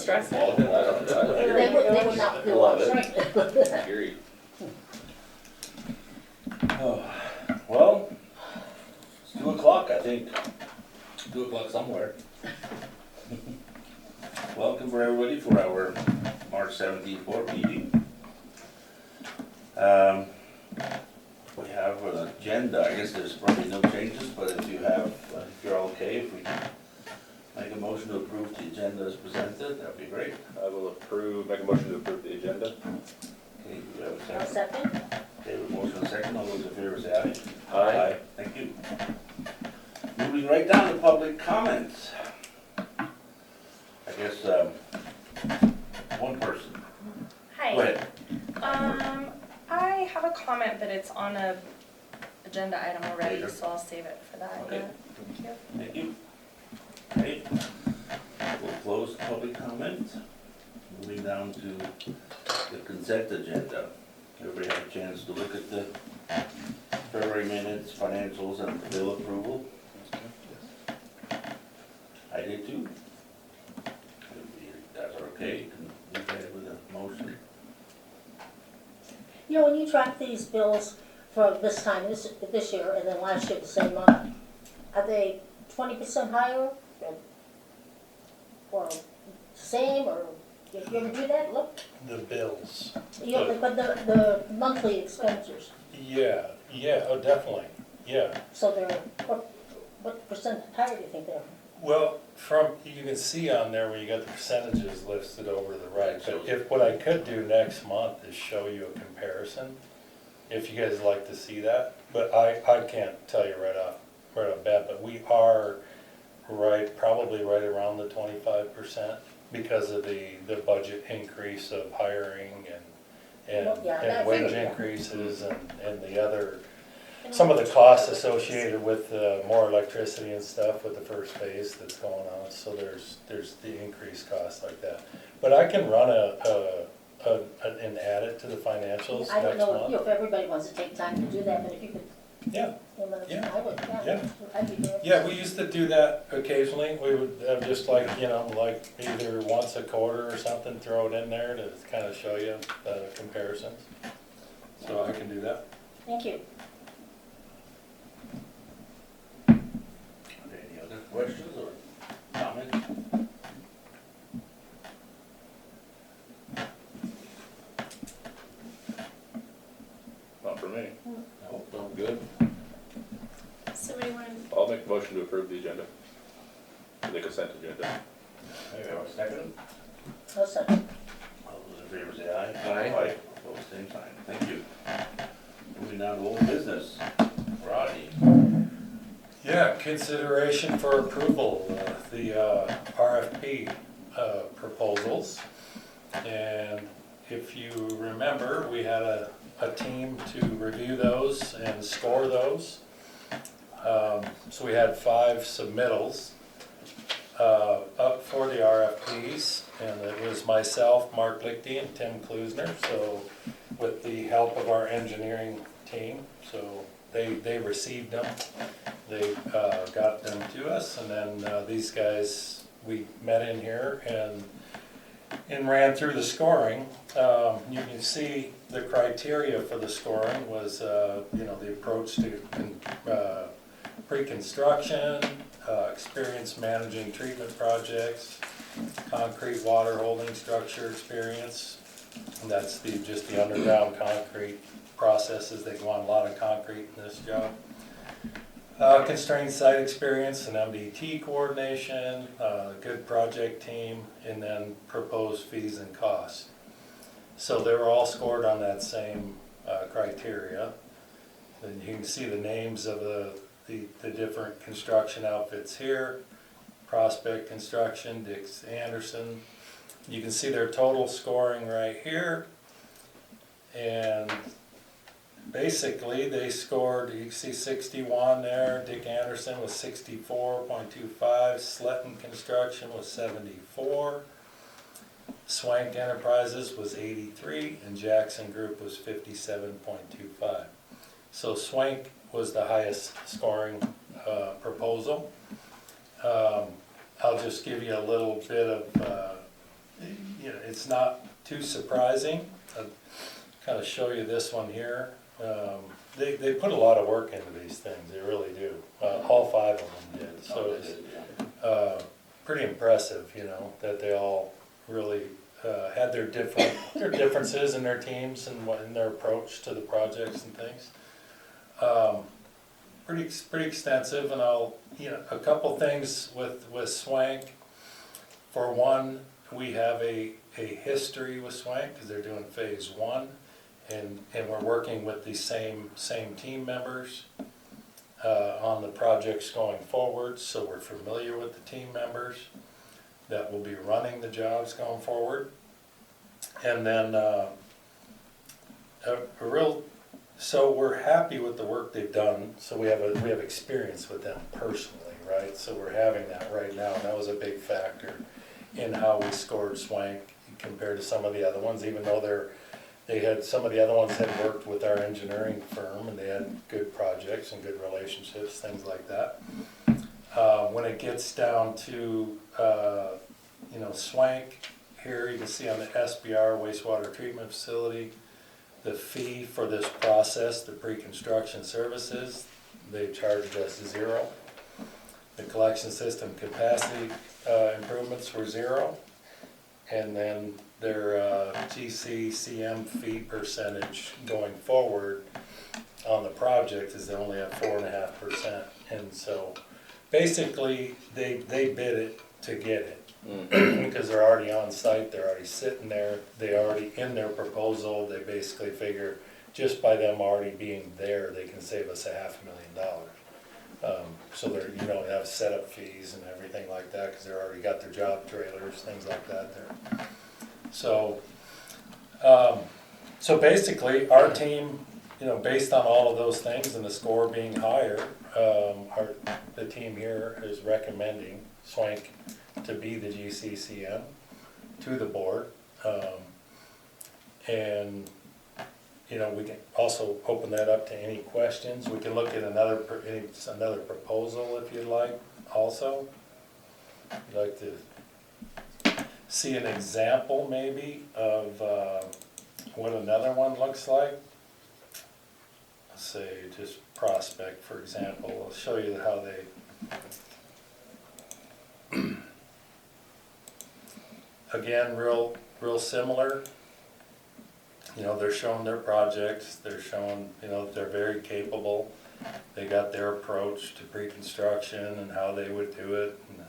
stressful. They would not do Love it. it. Agreed. Oh, well, it's 2 o'clock, I think. 2 o'clock somewhere. Welcome for everybody for our March 17th board meeting. We have an agenda. I guess there's probably no changes, but if you're okay, if we can make a motion to approve the agenda as presented, that'd be great. I will make a motion to approve the agenda. Okay, do we have a I'll second? second. Okay, with motion and second, all those in favor say aye. Aye. Thank you. Moving right down to public comments. I guess, one person. Go Hi. ahead. I have a comment, but it's on a agenda item already, Later. so I'll save it for that. Okay. Yeah. Thank you. Thank you. Okay, we'll close public comment. Moving down to the consent agenda. Everybody have a chance to look at the February minutes, financials, and the bill approval? I did too. If that's okay, you can move ahead with a motion. You know, when you track these bills for this time, this year, and then last year the same month, are they 20% higher? Or same, or, did you ever do that, look? The bills. But the monthly expenditures, Yeah, oh, definitely, yeah. so they're, what percent higher do you think they're? Well, you can see on there where you got the percentages listed over to the right, but what I could do next month is show you a comparison, if you guys like to see that. But I can't tell you right off bat, but we are probably right around the 25% because of the budget increase of hiring and wage increases and the other, some of the costs associated with more electricity and stuff with the first phase that's going on. So there's the increased costs like that. But I can run and add it to the financials I don't next know month. if everybody wants to take time to do that, but if you could, Yeah. I would, Yeah. I'd be there. Yeah, we used to do that occasionally. We would just like either once a quarter or something, throw it in there to kind of show you the comparisons. So I can do that. Thank you. Any other questions or comments? Not for me. No, sounds good. Somebody want to, I'll make a motion to approve the agenda. The consent agenda. Okay, have a second. I'll second. All those in favor say aye. Aye. Opposed, same sign. Thank you. Moving down to old business. Roddy. Yeah, consideration for approval, the RFP proposals. And if you remember, we had a team to review those and score those. So we had 5 submittals up for the RFPs, and it was myself, Mark Lichty, and Tim Klusner. So with the help of our engineering team, so they received them, they got them to us, and then these guys, we met in here and ran through the scoring. You can see the criteria for the scoring was, the approach to pre-construction, experience managing treatment projects, concrete water holding structure experience. And that's just the underground concrete processes. They go on a lot of concrete in this job. Constrained site experience and MDT coordination, good project team, and then proposed fees and costs. So they were all scored on that same criteria. And you can see the names of the different construction outfits here. Prospect Construction, Dix Anderson. You can see their total scoring right here. And basically they scored, you can see 61 there. Dick Anderson was 64.25. Sletton Construction was 74. Swank Enterprises was 83, and Jackson Group was 57.25. So Swank was the highest scoring proposal. I'll just give you a little bit of it's not too surprising. I'll kind of show you this one here. They put a lot of work into these things, they really do. All 5 of them did, so it's pretty impressive, you know, that they all really had their differences in their teams and in their approach to the projects and things. Pretty extensive, and a couple things with Swank. For one, we have a history with Swank because they're doing phase 1, and we're working with the same team members on the projects going forward, so we're familiar with the team members that will be running the jobs going forward. And then so we're happy with the work they've done, so we have experience with them personally, right? So we're having that right now, and that was a big factor in how we scored Swank compared to some of the other ones, even though some of the other ones had worked with our engineering firm and they had good projects and good relationships, things like that. When it gets down to Swank, here you can see on the SBR wastewater treatment facility, the fee for this process, the pre-construction services, they charged us 0. The collection system capacity improvements were 0. And then their GCCM fee percentage going forward on the project is they only have 4.5%. And so basically they bid it to get it. Because they're already on site, they're already sitting there, they already in their proposal, they basically figure just by them already being there, they can save us $500,000. So they're, they have setup fees and everything like that, because they're already got their job trailers, things like that there. So, so basically our team, based on all of those things and the score being higher, the team here is recommending Swank to be the GCCM to the board. And we can also open that up to any questions. We can look at another proposal if you'd like also. You'd like to see an example maybe of what another one looks like. Let's say just Prospect, for example. I'll show you how they again, real similar. They're showing their projects, they're showing, they're very capable. They got their approach to pre-construction and how they would do it, and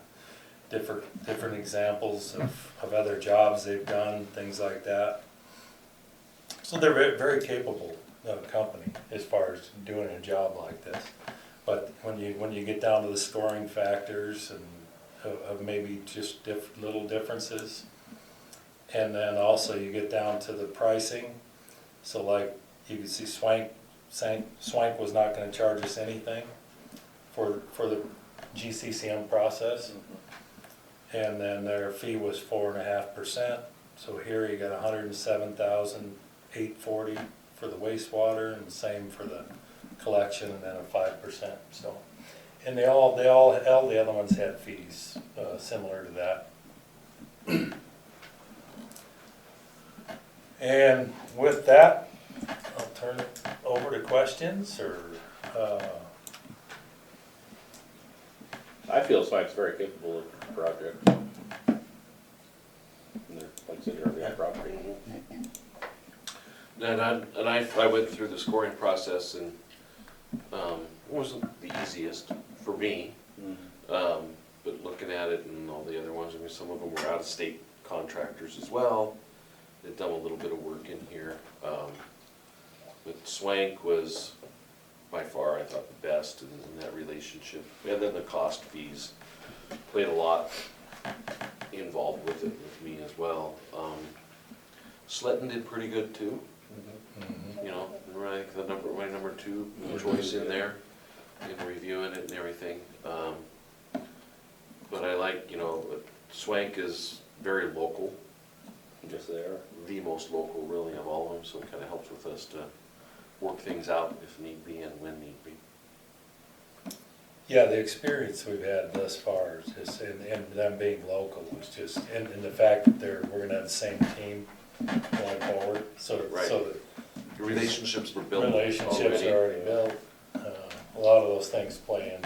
different examples of other jobs they've done, things like that. So they're very, very capable company as far as doing a job like this. But when you get down to the scoring factors and of maybe just little differences, and then also you get down to the pricing. So like you can see Swank was not going to charge us anything for the GCCM process. And then their fee was 4.5%. So here you got $107,840 for the wastewater, and the same for the collection, and then a 5%. So, and all the other ones had fees similar to that. And with that, I'll turn it over to questions, or I feel Swank's very capable of the project. And they're, like I said, they're on the property. And I went through the scoring process, and it wasn't the easiest for me. But looking at it and all the other ones, some of them were out-of-state contractors as well. They've done a little bit of work in here. But Swank was by far, I thought, the best in that relationship. And then the cost fees played a lot involved with it with me as well. Sletton did pretty good too. Right, my number 2 choice in there, in reviewing it and everything. But I like, Swank is very local. Yes, they are. The most local, really, of all of them, so it kind of helps with us to work things out if need be and when need be. Yeah, the experience we've had thus far is just, and them being local is just, and the fact that we're gonna the same team going forward, so Right. so The relationships were the built relationships already. are already built. A lot of those things play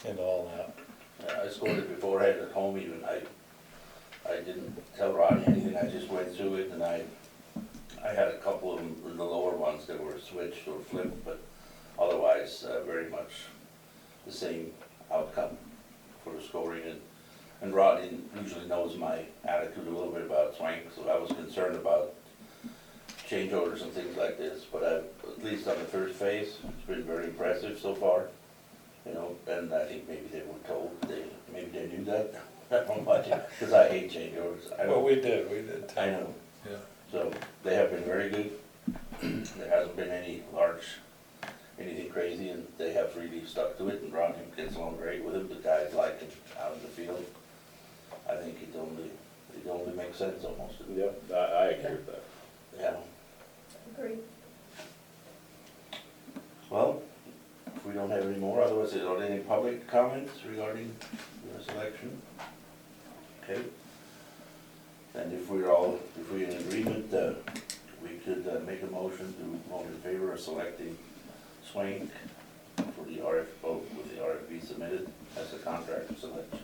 into all that. I scored it beforehand at home even, I didn't tell Ronnie anything, I just went through it and I had a couple of them, the lower ones that were switched or flipped, but otherwise, very much the same outcome for the scoring. And Ronnie usually knows my attitude a little bit about swank, so I was concerned about change orders and things like this, but at least on the first phase, it's been very impressive so far. You know, and I think maybe they were told, maybe they knew that, I don't know, because I hate change orders. Well, we did too. I know, Yeah. so they have been very good. There hasn't been any anything crazy, and they have really stuck to it, and Ron gets along great with him. The guys like him out in the field. I think it only makes sense almost. Yep, I agree with that. Yeah. Agreed. Well, if we don't have any more, otherwise, are there any public comments regarding the selection? Okay. And if we're in agreement, we could make a motion to vote in favor of selecting Swank for the with the RFP submitted as the contractor selection.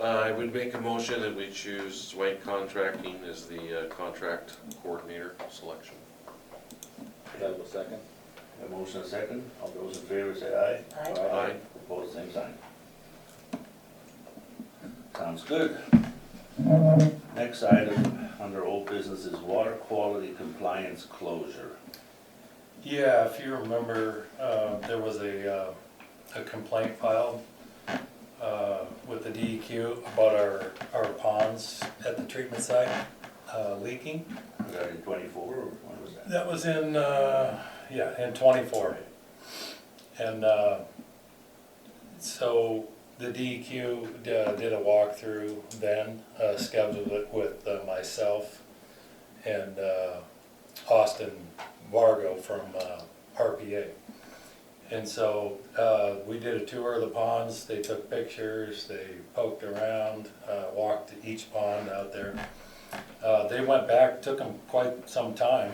I would make a motion that we choose Swank Contracting as the contract coordinator selection. That was second? A motion and a second, all those in favor say aye. Aye. Aye. Opposed, same sign. Sounds good. Next item under old business is water quality compliance closure. Yeah, if you remember, there was a complaint filed with the DEQ about our ponds at the treatment site leaking. Was that in 24 or when was that? That was in 24. And so the DEQ did a walkthrough then, scheduled it with myself and Austin Vargo from RPA. And so we did a tour of the ponds, they took pictures, they poked around, walked each pond out there. They went back, took them quite some time,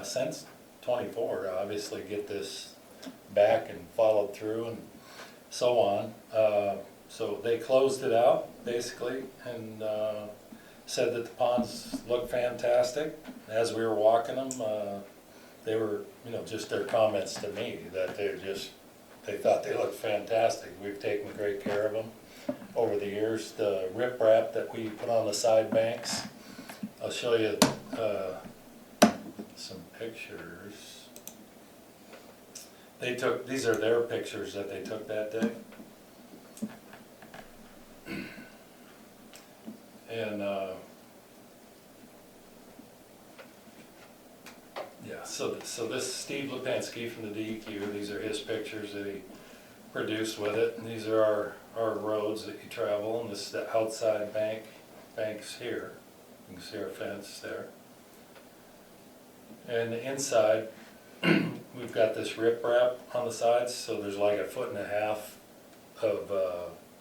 since 24 to obviously get this back and followed through and so on. So they closed it out basically and said that the ponds looked fantastic. As we were walking them, they were, just their comments to me that they thought they looked fantastic. We've taken great care of them over the years. The riprap that we put on the side banks, I'll show you some pictures. These are their pictures that they took that day. And yeah, so this Steve Lipinski from the DEQ, these are his pictures that he produced with it. And these are our roads that you travel, and this is the outside banks here. You can see our fence there. And the inside, we've got this riprap on the sides, so there's like 1.5 feet of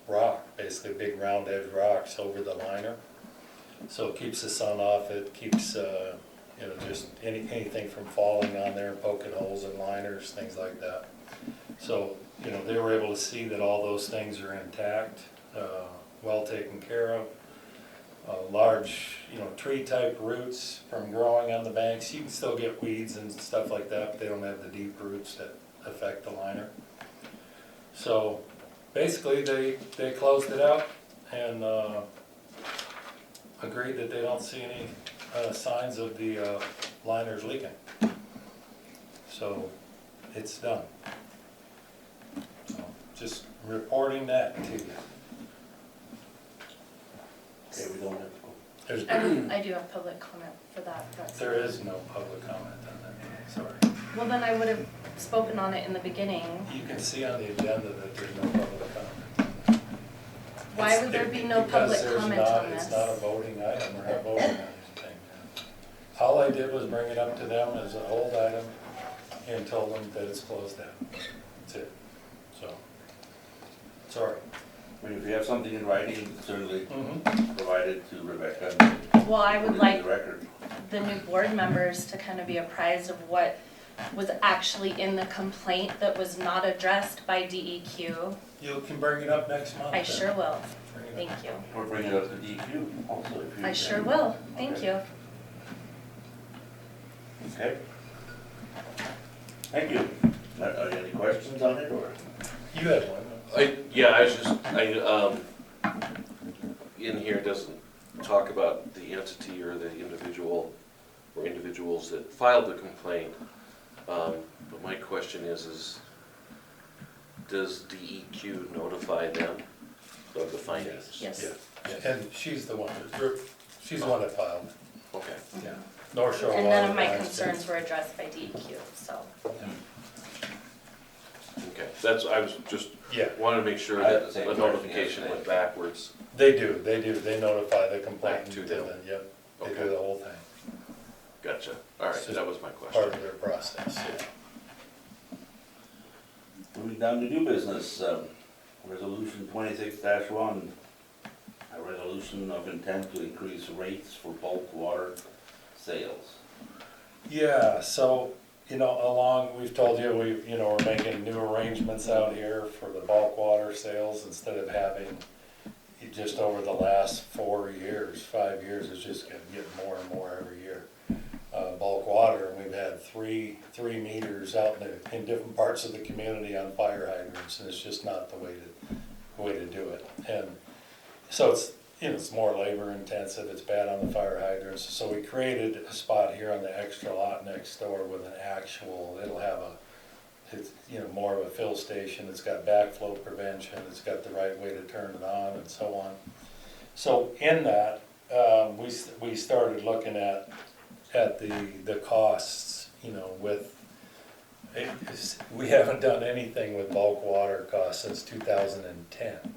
rock, basically big round edge rocks over the liner. So it keeps the sun off, it keeps just anything from falling on there and poking holes in liners, things like that. So, they were able to see that all those things are intact, well taken care of. Large, tree type roots from growing on the banks. You can still get weeds and stuff like that, but they don't have the deep roots that affect the liner. So basically they closed it out and agreed that they don't see any signs of the liners leaking. So it's done. So just reporting that to you. Okay, we don't have to go. I do have public comment for that. There is no public comment on that, sorry. Well, then I would have spoken on it in the beginning. You can see on the agenda that there's no public comment. Why would there be no public comment on this? It's not a voting item, we're not voting on anything. All I did was bring it up to them as an old item and told them that it's closed down. That's it. So, sorry. I mean, if you have something in writing, you can certainly Mm-hmm. provide provided to Rebecca. Well, I would put it in like the record. the new board members to kind of be apprised of what was actually in the complaint that was not addressed by DEQ. You can bring it up next month. I then. sure will, Bring it thank up. you. Or bring it up to DQ also if you. I sure can. will, thank Okay. you. Okay. Thank you. Are there any questions on it, or? You had one. Yeah, in here it doesn't talk about the entity or the individual or individuals that filed the complaint. But my question is does DEQ notify them of the findings? Yes. Yeah, and she's the one that filed, Okay. yeah. North Shore Water. And none of my Alliance did. concerns were addressed by DEQ, so. Okay, I was just, Yeah, wanted to make sure I had that the same the question notification yesterday. went backwards. they do, they notify the complainant Back to and them. then, yep, they Okay. do the whole thing, Gotcha, all right, It's that was my part question. of their process, yeah. Moving down to new business, resolution 26-1, a resolution of intent to increase rates for bulk water sales. Yeah, so, we've told you, we're making new arrangements out here for the bulk water sales instead of having, just over the last 5 years, it's just gonna get more and more every year. Bulk water, and we've had three meters out in different parts of the community on fire hydrants, and it's just not the way to do it. And so it's more labor intensive, it's bad on the fire hydrants, so we created a spot here on the extra lot next door with an actual, it's more of a fill station, it's got backflow prevention, it's got the right way to turn it on and so on. So in that, we started looking at the costs, we haven't done anything with bulk water costs since 2010.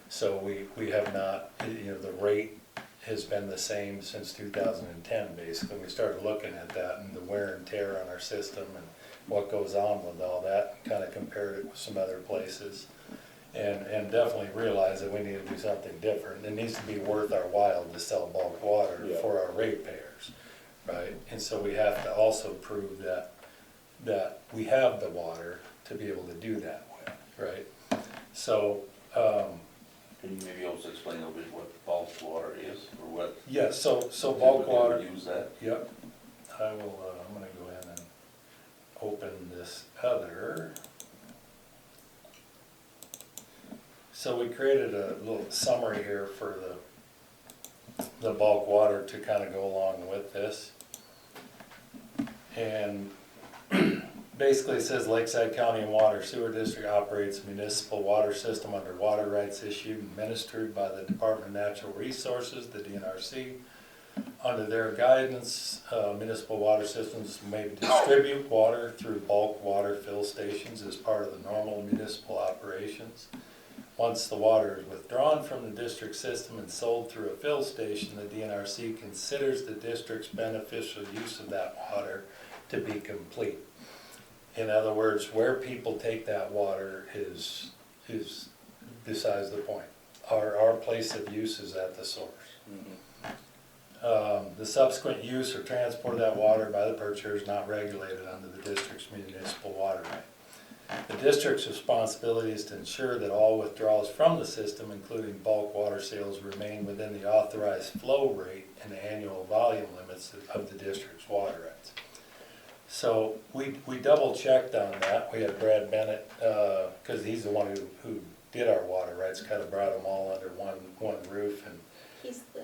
So we have not, the rate has been the same since 2010, basically. We started looking at that and the wear and tear on our system and what goes on with all that, kind of compared it with some other places. And definitely realized that we need to do something different. It needs to be worth our while to sell bulk water Yeah. for our ratepayers, right? And so we have to also prove that we have the water to be able to do that with, right? So, Can you maybe also explain a little bit what bulk water is, or what? yeah, so bulk typically water. would use that? Yep, I will, I'm gonna go ahead and open this other. So we created a little summary here for the bulk water to kind of go along with this. And basically it says Lakeside County and Water Sewer District operates a municipal water system under water rights issued and administered by the Department of Natural Resources, the DNRC. Under their guidance, municipal water systems may distribute water through bulk water fill stations as part of the normal municipal operations. Once the water is withdrawn from the district system and sold through a fill station, the DNRC considers the district's beneficial use of that water to be complete. In other words, where people take that water is besides the point. Our place of use is at the source. The subsequent use or transport of that water by the purchaser is not regulated under the district's municipal water right. The district's responsibility is to ensure that all withdrawals from the system, including bulk water sales, remain within the authorized flow rate and annual volume limits of the district's water rights. So we double checked on that. We had Brad Bennett, because he's the one who did our water rights, kind of brought them all under one roof. And He's the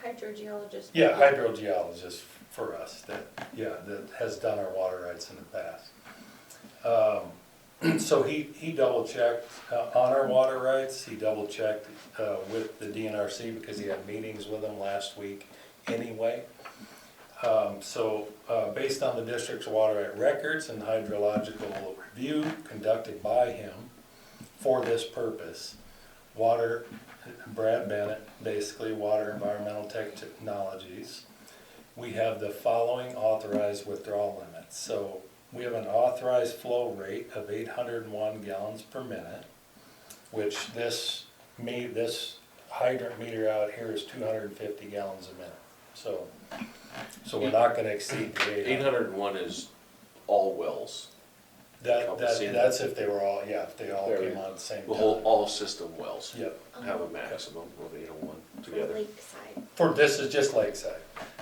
hydrogeologist. yeah, hydrogeologist for us that has done our water rights in the past. So he double checked on our water rights. He double checked with the DNRC because he had meetings with them last week anyway. Based on the district's water right records and hydrological review conducted by him for this purpose, Brad Bennett, basically Water Environmental Technologies, we have the following authorized withdrawal limits. So we have an authorized flow rate of 801 gallons per minute, which this hydrant meter out here is 250 gallons a minute. So we're not gonna exceed the 800. 801 is all wells, That's if they were all, yeah, if they all There came is. on at the same the whole, time. all system wells Yep. have a maximum of 801 For together. Lakeside. This is just Lakeside,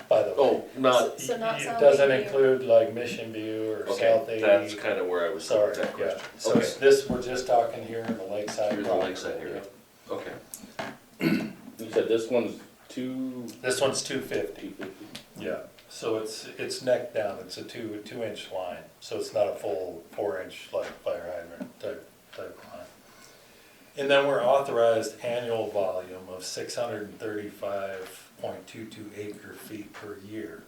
by the way. Oh, not, So not It South doesn't Lake View. include like Mission View or okay, South 80. that's kind of where I was going Sorry, with that yeah. question. So Okay, this, we're just talking here in the Lakeside. Here's the property, Lakeside area. yeah. okay. You said this one's 250? This one's 250, yeah. So it's neck down, it's a 2-inch line, so it's not a full 4-inch like fire hydrant type line. And then we're authorized annual volume of 635.22 acre feet per year.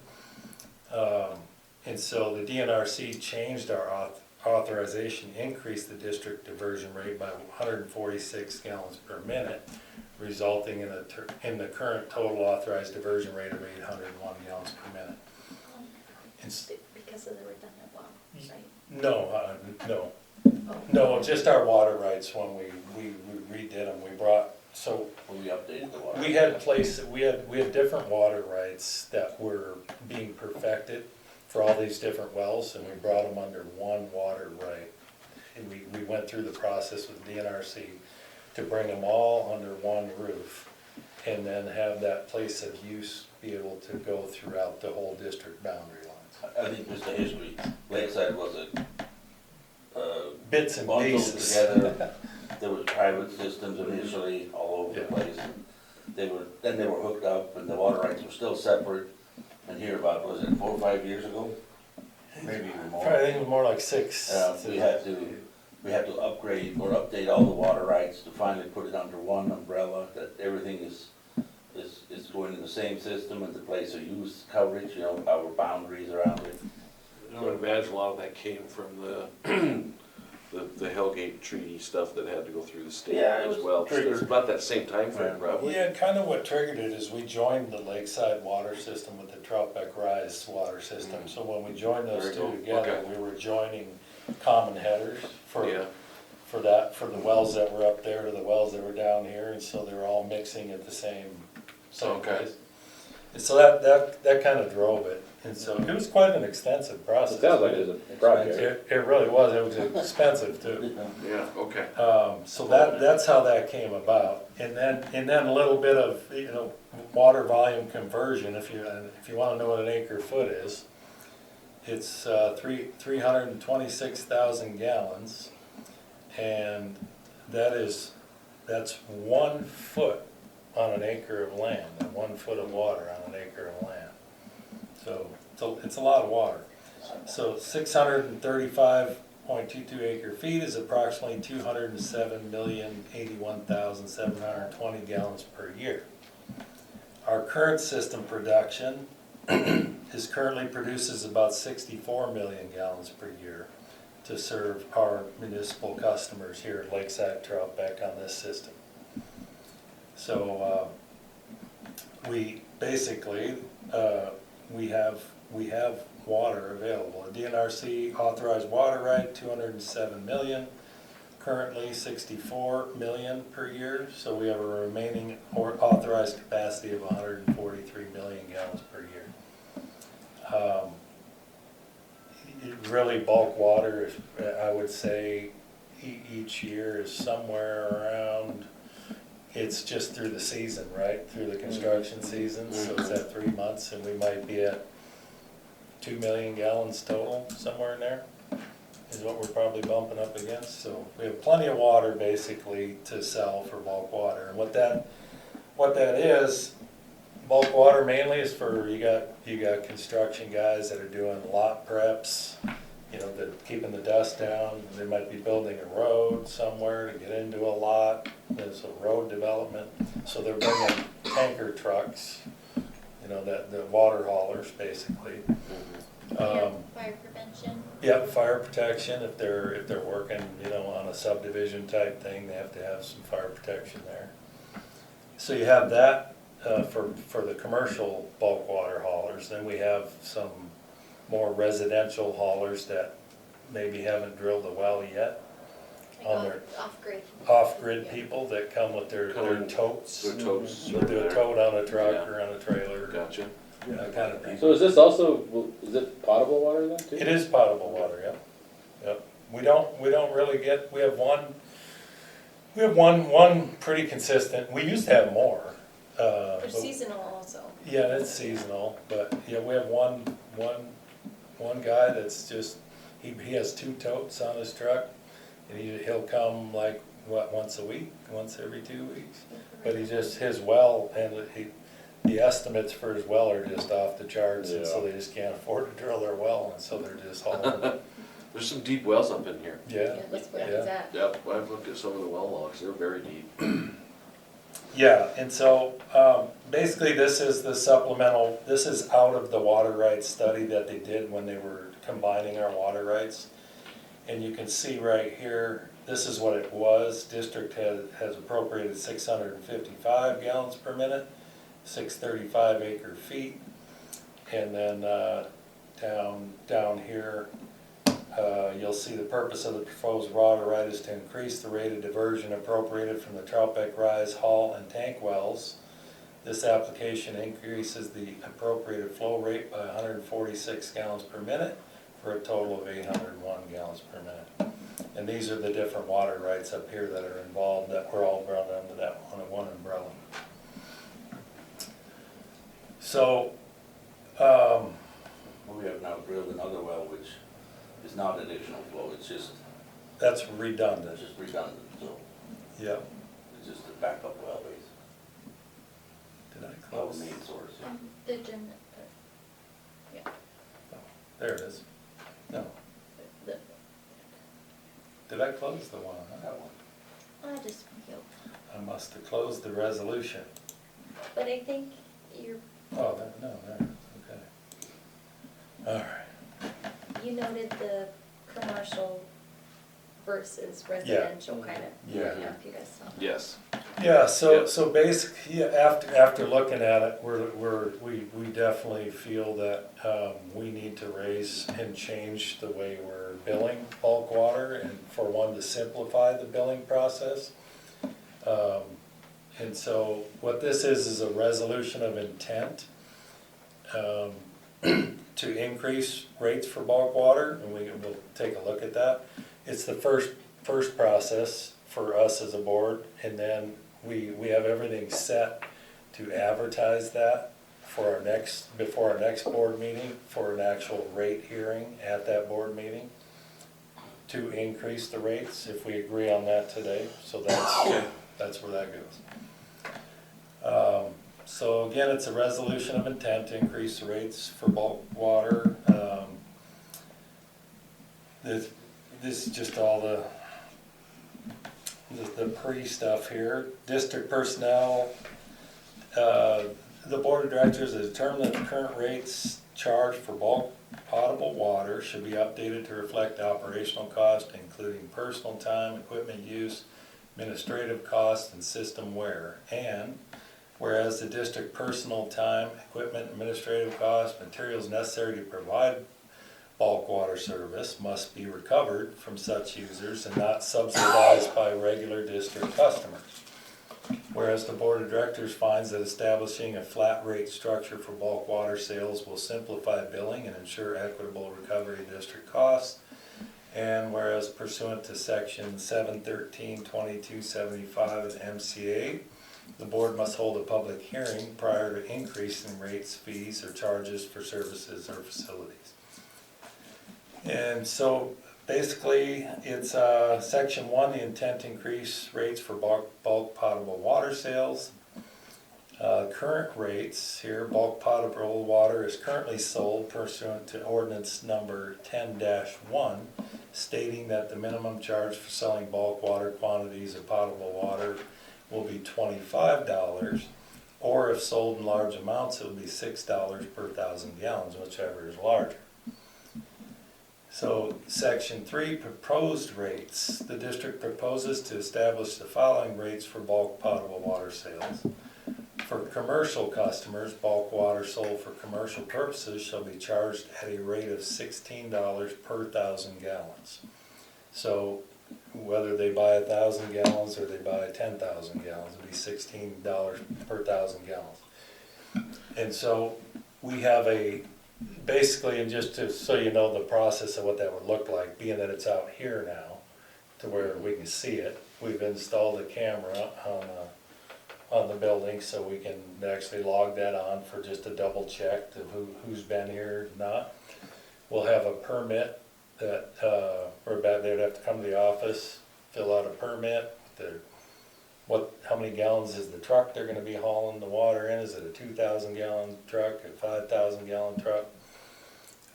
And so the DNRC changed our authorization, increased the district diversion rate by 146 gallons per minute, resulting in the current total authorized diversion rate of 801 gallons per minute. Because of the redundant well, right? No, Oh. no, just our water rights when we redid them, we brought, so When we updated the water. we had different water rights that were being perfected for all these different wells, and we brought them under one water right. And we went through the process with DNRC to bring them all under one roof, and then have that place of use be able to go throughout the whole district boundary lines. I think just the history, Lakeside was a, Bits and bundled pieces. together. There was private systems initially all over the Yeah. place. Then they were hooked up and the water rights were still separate. And here about, was it 4 or 5 years ago? Maybe even more. I think it was more like 6. We had to upgrade or update all the water rights to finally put it under one umbrella, that everything is going in the same system and the place of use coverage, you know, our boundaries around it. I would imagine a lot of that came from the the Hellgate Treaty stuff that had to go through the state Yeah, it as was well. triggered. It's about that same time frame, Right. probably. Yeah, kind of what triggered it is we joined the Lakeside water system with the Troutbeck Rise water system. So when we joined those Very two cool. together, Okay. we were joining common headers Yeah, for the wells that were up there to the wells that were down here, and so they were all mixing at the same Okay. place. And so that kind of drove it, and so it was quite an extensive process. It sounds like it's a project. It really was, it was expensive too. yeah, okay. So that's how that came about. And then a little bit of, water volume conversion, if you wanna know what an acre foot is. It's 326,000 gallons, and that's 1 foot on an acre of land, and 1 foot of water on an acre of land. So it's a lot of water. So 635.22 acre feet is approximately 207,081,720 gallons per year. Our current system production currently produces about 64 million gallons per year to serve our municipal customers here at Lakeside Troutbeck on this system. So we basically we have water available. A DNRC authorized water right, 207 million, currently 64 million per year, so we have a remaining authorized capacity of 143 million gallons per year. Really bulk water, I would say, each year is somewhere around, it's just through the season, right? Through the construction season, so it's at 3 months, and we might be at 2 million gallons total, somewhere in there, is what we're probably bumping up against. So we have plenty of water basically to sell for bulk water. And what that is, bulk water mainly is for, you got construction guys that are doing lot preps, keeping the dust down. They might be building a road somewhere to get into a lot. There's a road development, so they're bringing tanker trucks, the water haulers basically. Fire prevention. Yeah, fire protection, if they're working, on a subdivision type thing, they have to have some fire protection there. So you have that for the commercial bulk water haulers. Then we have some more residential haulers that maybe haven't drilled a well yet. on their Off-grid. off-grid people that come with their Come- totes. Their totes. With their tote on a truck Yeah. or on a trailer, Gotcha. that kind of thing. So is this also, is it potable water then too? It is potable water, yep, yep. We don't really get, we have one pretty consistent, we used to have more. They're but- seasonal also. Yeah, it's seasonal, but yeah, we have one guy that's just, he has 2 totes on his truck, and he'll come like, once a week, once every 2 weeks? But his well, and the estimates for his well are just off the charts, and so Yeah. they just can't afford to drill their well, and so they're just hauling. There's some deep wells up in here. Yeah, That's where Yeah. he's at. Yep, I've looked at some of the well logs, they're very deep. yeah, and so, basically this is the supplemental, this is out of the water rights study that they did when they were combining our water rights. And you can see right here, this is what it was, district has appropriated 655 gallons per minute, 635 acre feet. And then, down here, you'll see the purpose of the proposed water right is to increase the rate of diversion appropriated from the Troutbeck Rise, Hall, and Tank wells. This application increases the appropriated flow rate by 146 gallons per minute for a total of 801 gallons per minute. And these are the different water rights up here that are involved that were all brought under that one umbrella. So, We have now drilled another well, which is not additional flow, it's just redundant, redundant, so yep. it's just a backup well, basically, Did I our close? main source. The gen, There it is. No, the, did I close the one? That one. I just feel, I must have closed the resolution. but I think you're, Oh, no, there, okay. All right. you noted the commercial versus residential kind of. Yeah. If you guys saw. Yes. Yeah, so, Yep. so basically, yeah, after looking at it, we definitely feel that, we need to raise and change the way we're billing bulk water, and for one, to simplify the billing process. And so what this is a resolution of intent, to increase rates for bulk water, and we'll take a look at that. It's the first process for us as a board, and then we have everything set to advertise that for before our next board meeting, for an actual rate hearing at that board meeting, to increase the rates, if we agree on that today, so that's where that goes. So again, it's a resolution of intent to increase the rates for bulk water. This is just all the pre-stuff here. District personnel, the board of directors has determined that the current rates charged for bulk potable water should be updated to reflect operational cost, including personal time, equipment use, administrative costs, and system wear. And whereas the district personal time, equipment, administrative costs, materials necessary to provide bulk water service must be recovered from such users and not subsidized by regular district customers. Whereas the board of directors finds that establishing a flat rate structure for bulk water sales will simplify billing and ensure equitable recovery of district costs. And whereas pursuant to section 713-2275 of the MCA, the board must hold a public hearing prior to increasing rates, fees, or charges for services or facilities. And so basically, it's section 1, the intent to increase rates for bulk potable water sales. Current rates here, bulk potable water is currently sold pursuant to ordinance number 10-1, stating that the minimum charge for selling bulk water quantities of potable water will be $25, or if sold in large amounts, it will be $6 per 1,000 gallons, whichever is larger. So section 3, proposed rates. The district proposes to establish the following rates for bulk potable water sales. For commercial customers, bulk water sold for commercial purposes shall be charged at a rate of $16 per 1,000 gallons. So whether they buy 1,000 gallons or they buy 10,000 gallons, it'd be $16 per 1,000 gallons. And so we have basically, and just so you know the process of what that would look like, being that it's out here now, to where we can see it, we've installed a camera on the building so we can actually log that on for just a double check of who's been here or not. We'll have a permit that, they'd have to come to the office, fill out a permit, how many gallons is the truck they're gonna be hauling the water in, is it a 2,000 gallon truck, a 5,000 gallon truck?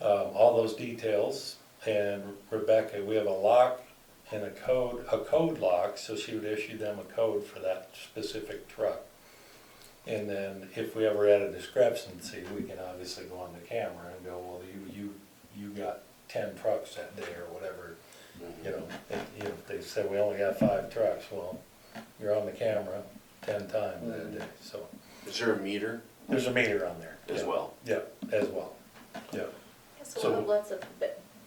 All those details, and Rebecca, we have a lock and a code lock, so she would issue them a code for that specific truck. And then if we ever had a discrepancy, we can obviously go on the camera and go, well, you got 10 trucks that day or whatever. You know, if they said we only got 5 trucks, well, you're on the camera 10 times that day, so. Is there a meter There's a meter on there. as yeah. well? Yeah, as well, yeah. So So- we'll have lots of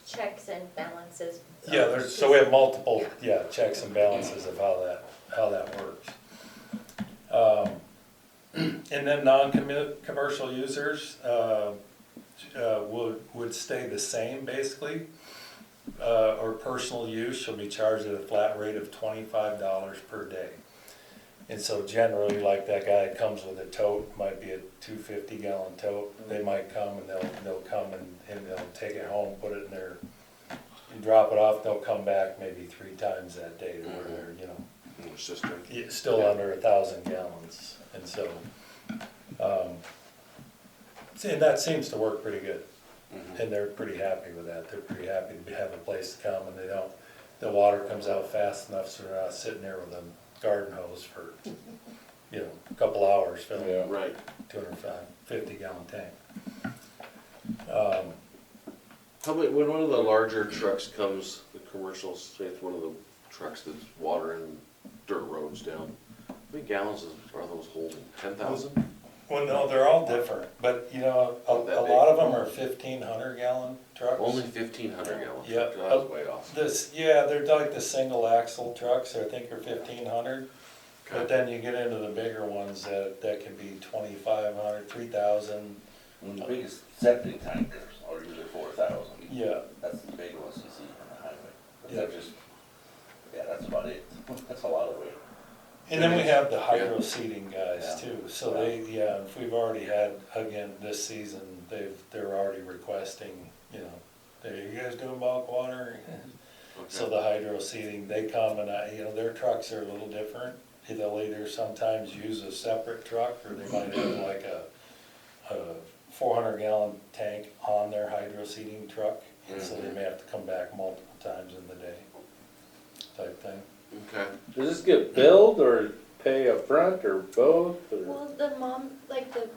checks and balances. Yeah, so we have multiple, checks and balances of how that works. And then non-commercial users would stay the same basically. Or personal use shall be charged at a flat rate of $25 per day. And so generally, like that guy that comes with a tote, might be a 250 gallon tote, they might come and they'll come and they'll take it home, put it in their, drop it off, they'll come back maybe 3 times that day to where they're, you know, In the cistern? still under 1,000 gallons. And so, and that seems to work pretty good. And they're pretty happy with that. They're pretty happy to have a place to come, and the water comes out fast enough so they're not sitting there with a garden hose for, you know, a couple hours filling Yeah. a Right. 250 gallon tank. How many, when one of the larger trucks comes, the commercial, say it's one of the trucks that's watering dirt roads down, how many gallons are those holding? 10,000? Well, no, they're all different, but you know, a Not that big. lot of them are 1,500 gallon trucks. Only 1,500 gallons? Yeah. I was way off. They're like the single axle trucks, I think are 1,500. But Okay. then you get into the bigger ones that can be 2,500, 3,000. And the biggest septic tankers are usually 4,000. Yeah, That's the big ones you see on the highway. But Yeah. they're just, that's about it. That's a lot of weight. and then we have the hydro seeding guys Yeah. too. So if we've already had, again, this season, they're already requesting, you know, are you guys doing bulk water? So the hydro seeding, they come and their trucks are a little different. They'll either sometimes use a separate truck, or they might have like a 400 gallon tank on their hydro seeding truck. And so they may have to come back multiple times in the day, type thing. Okay. Does this get billed or pay up front or both? Or? Well, the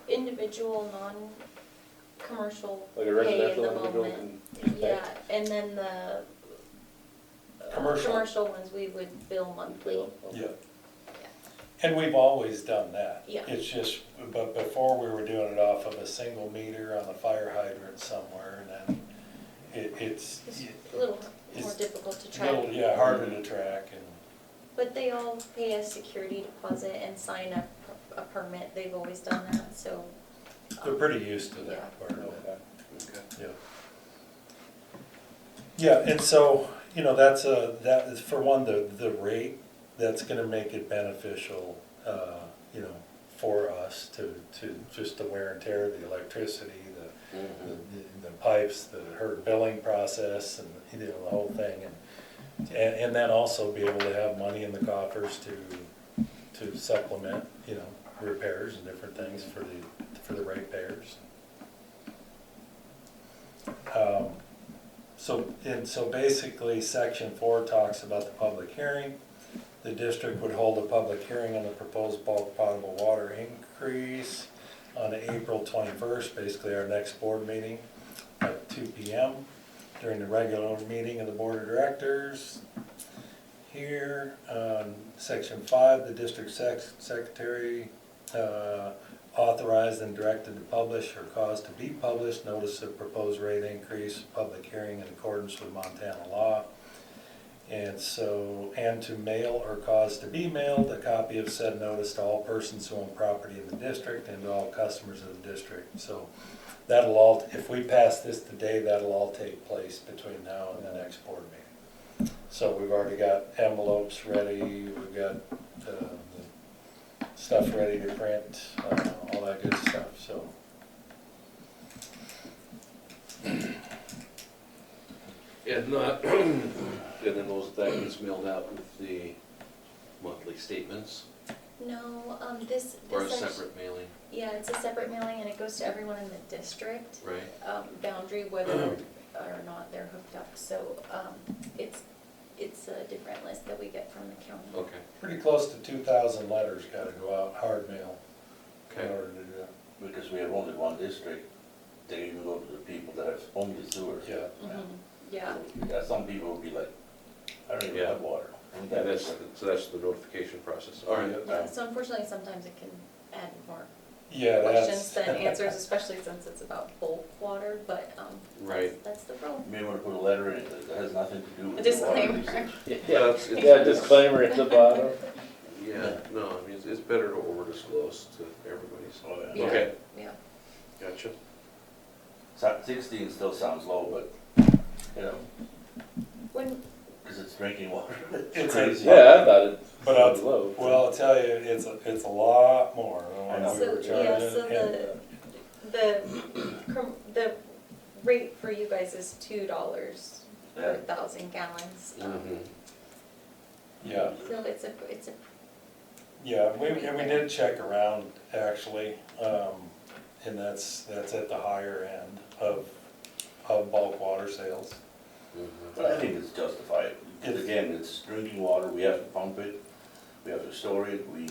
individual non-commercial Like a pay at residential the individual moment. can pay? Yeah, and then the commercial ones we would bill monthly. Yeah. And we've always done that. Yeah. It's just, but before we were doing it off of a single meter on a fire hydrant somewhere, and then it's It's a little more It's difficult to a track. little, harder to track, and But they all pay a security deposit and sign a permit, they've always done that, so. they're pretty used to that Yeah. part of it. Okay. Okay. Yeah. Yeah, and so, that is, for one, the rate, that's gonna make it beneficial, for us to just the wear and tear, the electricity, the pipes, her billing process, and, the whole thing, and then also be able to have money in the coffers to supplement, repairs and different things for the ratepayers. So basically, section 4 talks about the public hearing. The district would hold a public hearing on the proposed bulk potable water increase on April 21st, basically our next board meeting at 2 p.m. during the regular meeting of the board of directors. Here, section 5, the district secretary authorized and directed to publish or cause to be published notice of proposed rate increase, public hearing in accordance with Montana law. And so, and to mail or cause to be mailed a copy of said notice to all persons who own property in the district and to all customers of the district. So that'll all, if we pass this today, that'll all take place between now and the next board meeting. So we've already got envelopes ready, we've got the stuff ready to print, all that good stuff, so. And not, and then that gets mailed out with the monthly statements, No, this or a act- separate mailing, Yeah, it's a separate mailing and it goes to everyone in the district, right? boundary, whether or not they're hooked up. So, it's a different list that we get from the county. Okay, Pretty close to 2,000 letters gotta go out, hard mail, in okay. order to do that. Because we have only one district, they even go to the people that have only sewer. Yeah. Mhm. Yeah, Yeah, some people will be like, I don't even Yeah. have water. And And that's, so that's the notification process, all right. yeah, so unfortunately, sometimes it can add more Yeah, questions that's. than answers, especially since it's about bulk water, but, Right. that's the problem. you may wanna put a letter in it that has nothing to do with A the water disclaimer. usage. Yeah, it's, Yeah, disclaimer at the bottom. yeah, no, I mean, it's better to over disclose to everybody, so. Oh, yeah. Yeah. Okay, Yeah, gotcha. 16 still sounds low, but, you know, when, cause it's drinking water. It's crazy. Yeah, I thought it But I'll, was low. well, I'll tell you, it's a lot more than I know. what we were so, yeah, charging. so the rate for you guys is $2 per Yeah. 1,000 gallons. Mhm. Yeah, So it's a, yeah, and we did check around, actually, and that's at the higher end of bulk water sales. Mhm. But I think it's justified, because again, it's drinking water, we have to pump it, we have to store it, we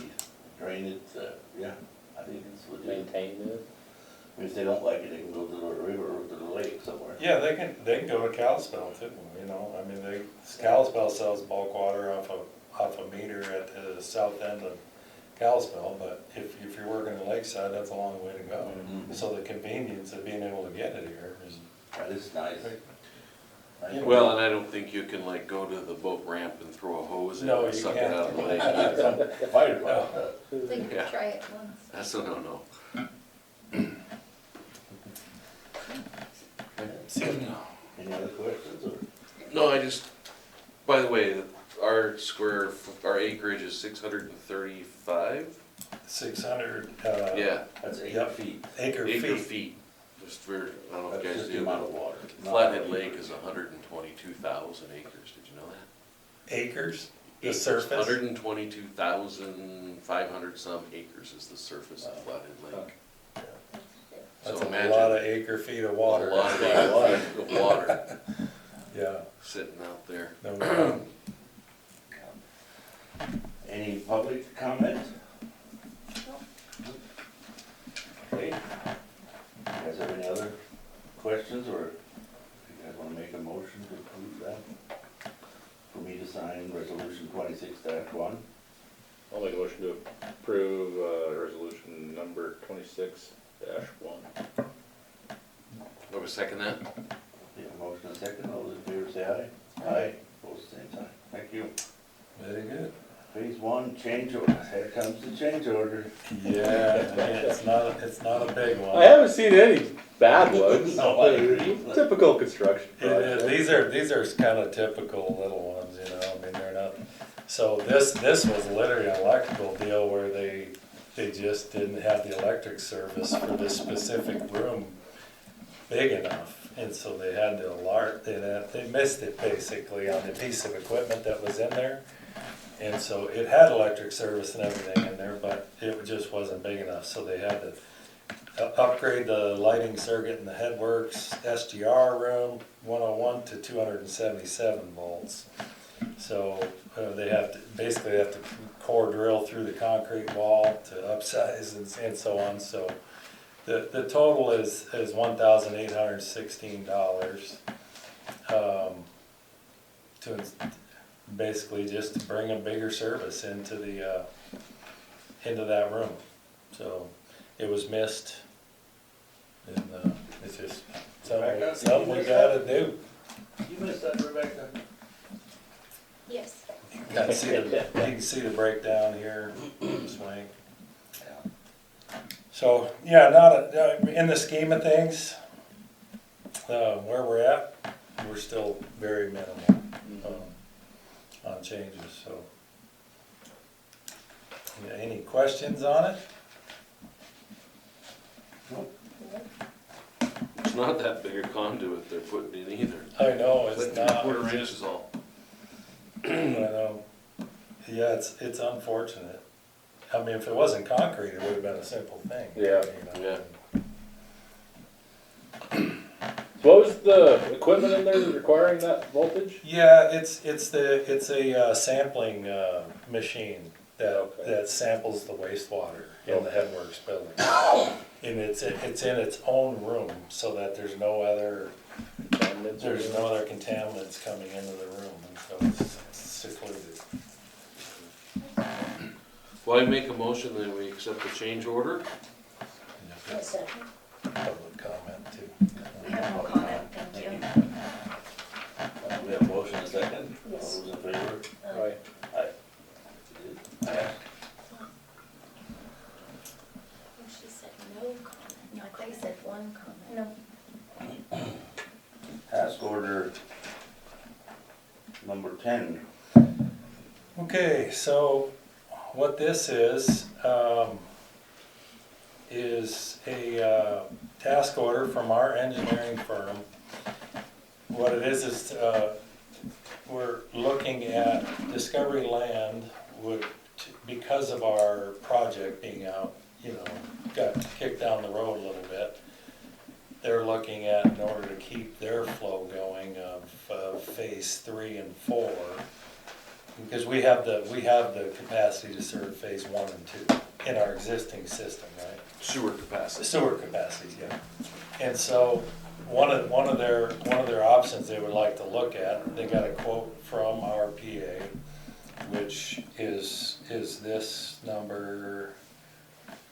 drain it, yeah, I think it's legit. Maintain it. I mean, if they don't like it, they can go to the river or to the lake somewhere. Yeah, they can go to Kalispell too, you know, I mean, Kalispell sells bulk water off a meter at the south end of Kalispell, but if you're working in Lakeside, that's a long way to go. Mhm. So the convenience of being able to get it here is, That is nice. Nice. Well, and I don't think you can like go to the boat ramp and throw a hose in No, and you suck it can't. out of the lake. Some fire department does. they could Yeah. try it once. That's a no-no. Any other questions, or? No, I just, by the way, our acreage is 635? 600, Yeah, That's acre Yep. feet. acre acre feet. feet. Just for, I don't know if That's you guys just the do. amount of water. Flathead Lake is 122,000 acres, did you know that? Acres, the Acres, surface. 122,500 some acres is the surface of Flathead Lake. That's So a imagine lot of acre feet of water. A lot of acre feet of water Yeah, sitting out there. no doubt. Any public comment? Okay. You guys have any other questions, or if you guys wanna make a motion to approve that? For me to sign resolution 26-1? I'll make a motion to approve, resolution number 26-1. Want to second that? Yeah, motion and second, all those in favor say aye. Aye. Opposed, same sign. Thank you. Very good. Phase 1, change order. Here comes the change order. Yeah, it's not a big one. I haven't seen any bad ones. No, I agree. Typical construction It is. project. These are kind of typical little ones, you know, I mean, they're not, so this was literally an electrical deal where they just didn't have the electric service for this specific room big enough, and so they had to they missed it basically on the piece of equipment that was in there. And so it had electric service and everything in there, but it just wasn't big enough, so they had to upgrade the lighting circuit in the headworks SGR room, 101 to 277 volts. So they basically have to core drill through the concrete wall to upsize and so on. So the total is $1,816 to basically just to bring a bigger service into that room. So it was missed, and it's just something we gotta do. You missed that, Rebecca? Yes. You can see the breakdown here, swing. So, yeah, in the scheme of things, where we're at, we're still very minimal, on changes, so. Yeah, any questions on it? It's not that big a conduit they're putting in either. I know, It's it's like not. 3/4 inch is all. I know. Yeah, it's unfortunate. I mean, if it wasn't concrete, it would have been a simple thing. Yeah. You know? Yeah. What was the equipment in there requiring that voltage? Yeah, it's a sampling machine Okay. that samples the wastewater in the Headworks building. And it's in its own room so that there's no other contaminants coming into the room, and so it's secluded. Well, I make a motion that we accept the change order. A second. Public comment too. We have no comment, thank you. We have a motion and a second. Yes. All those in favor? Right. Aye. Aye. She said no comment. No, I thought you said one comment. No, Task order number 10. Okay, so what this is a task order from our engineering firm. What it is we're looking at Discovery Land because of our project being out, got kicked down the road a little bit. They're looking at, in order to keep their flow going of phase 3 and 4, because we have the capacity to serve phase 1 and 2 in our existing system, right? Sewer capacity. Sewer capacities, yeah. And so one of their options they would like to look at, they got a quote from our PA, which is this number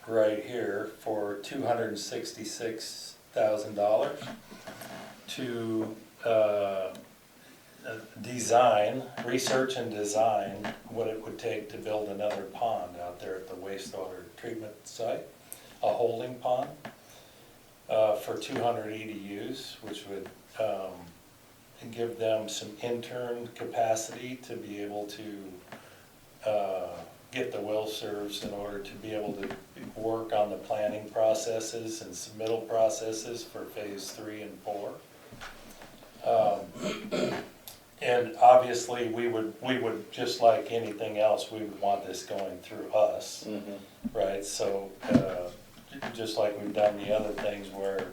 right here for $266,000 to research and design what it would take to build another pond out there at the wastewater treatment site, a holding pond for 200 EDUs, which would give them some intern capacity to be able to get the well serves in order to be able to work on the planning processes and submittal processes for phase 3 and 4. And obviously, we would, just like anything else, we would want this going through us, right? So, just like we've done the other things where,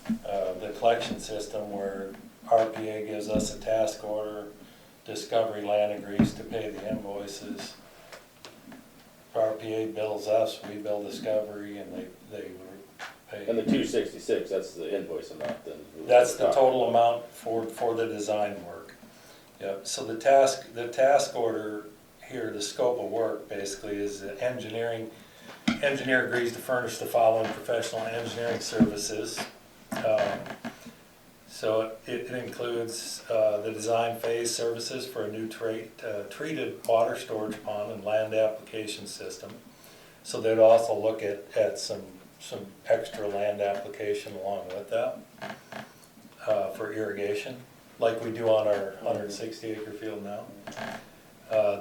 the collection system where RPA gives us a task order, Discovery Land agrees to pay the invoices, RPA bills us, we bill Discovery, and they pay. And the 266, that's the invoice amount then? That's the total amount for the design work. Yep, so the task order here, the scope of work basically is that engineer agrees to furnish the following professional engineering services. So it includes the design phase services for a new treated water storage pond and land application system. So they'd also look at some extra land application along with that for irrigation, like we do on our 160-acre field now.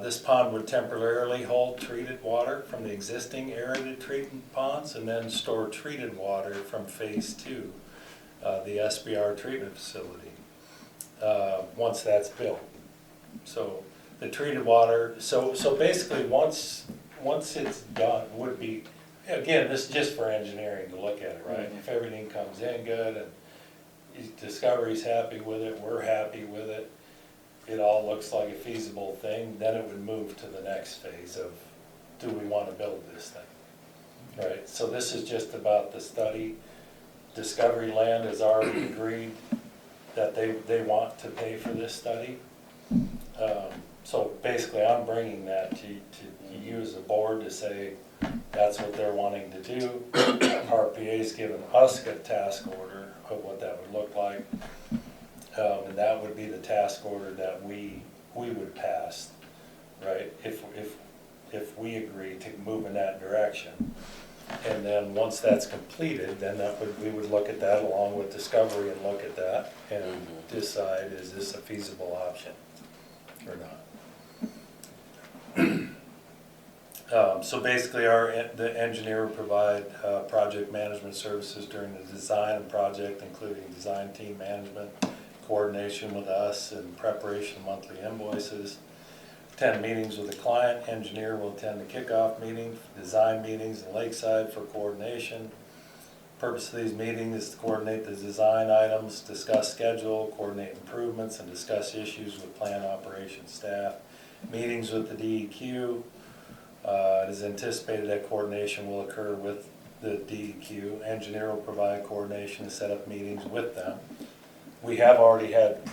This pond would temporarily hold treated water from the existing aerated treatment ponds and then store treated water from phase 2, the SBR treatment facility, once that's built. So the treated water, so basically once it's done, would be, again, this is just for engineering to look at it, right? If everything comes in good and Discovery's happy with it, we're happy with it, it all looks like a feasible thing, then it would move to the next phase of, do we want to build this thing? Right, so this is just about the study. Discovery Land has already agreed that they want to pay for this study. So basically I'm bringing that to you as a board to say that's what they're wanting to do. RPA's given us a task order of what that would look like. And that would be the task order that we would pass, right? If we agree to move in that direction. And then once that's completed, then we would look at that along with Discovery and look at that and decide, is this a feasible option or not? So basically, the engineer will provide project management services during the design and project, including design team management, coordination with us, and preparation of monthly invoices. Attend meetings with the client. Engineer will attend the kickoff meeting, design meetings in Lakeside for coordination. Purpose of these meetings is to coordinate the design items, discuss schedule, coordinate improvements, and discuss issues with plant operations staff. Meetings with the DEQ. It is anticipated that coordination will occur with the DEQ. Engineer will provide coordination to set up meetings with them. We have already had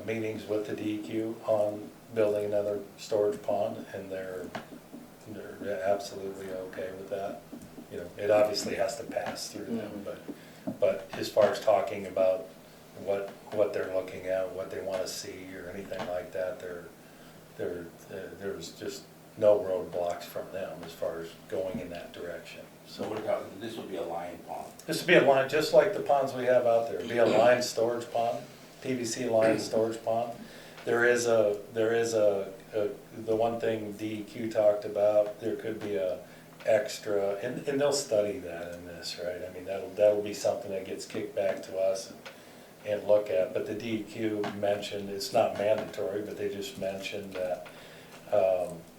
meetings with the DEQ on building another storage pond, and they're absolutely okay with that. You know, it obviously has to pass through them, but as far as talking about what they're looking at, what they want to see, or anything like that, there's just no roadblocks from them as far as going in that direction. So we're talking, this would be a line pond. This would be a line, just like the ponds we have out there. It'd be a lined storage pond, PVC lined storage pond. There is the one thing DEQ talked about, there could be a extra, and they'll study that in this, right? I mean, that'll be something that gets kicked back to us and look at. But the DEQ mentioned, it's not mandatory, but they just mentioned that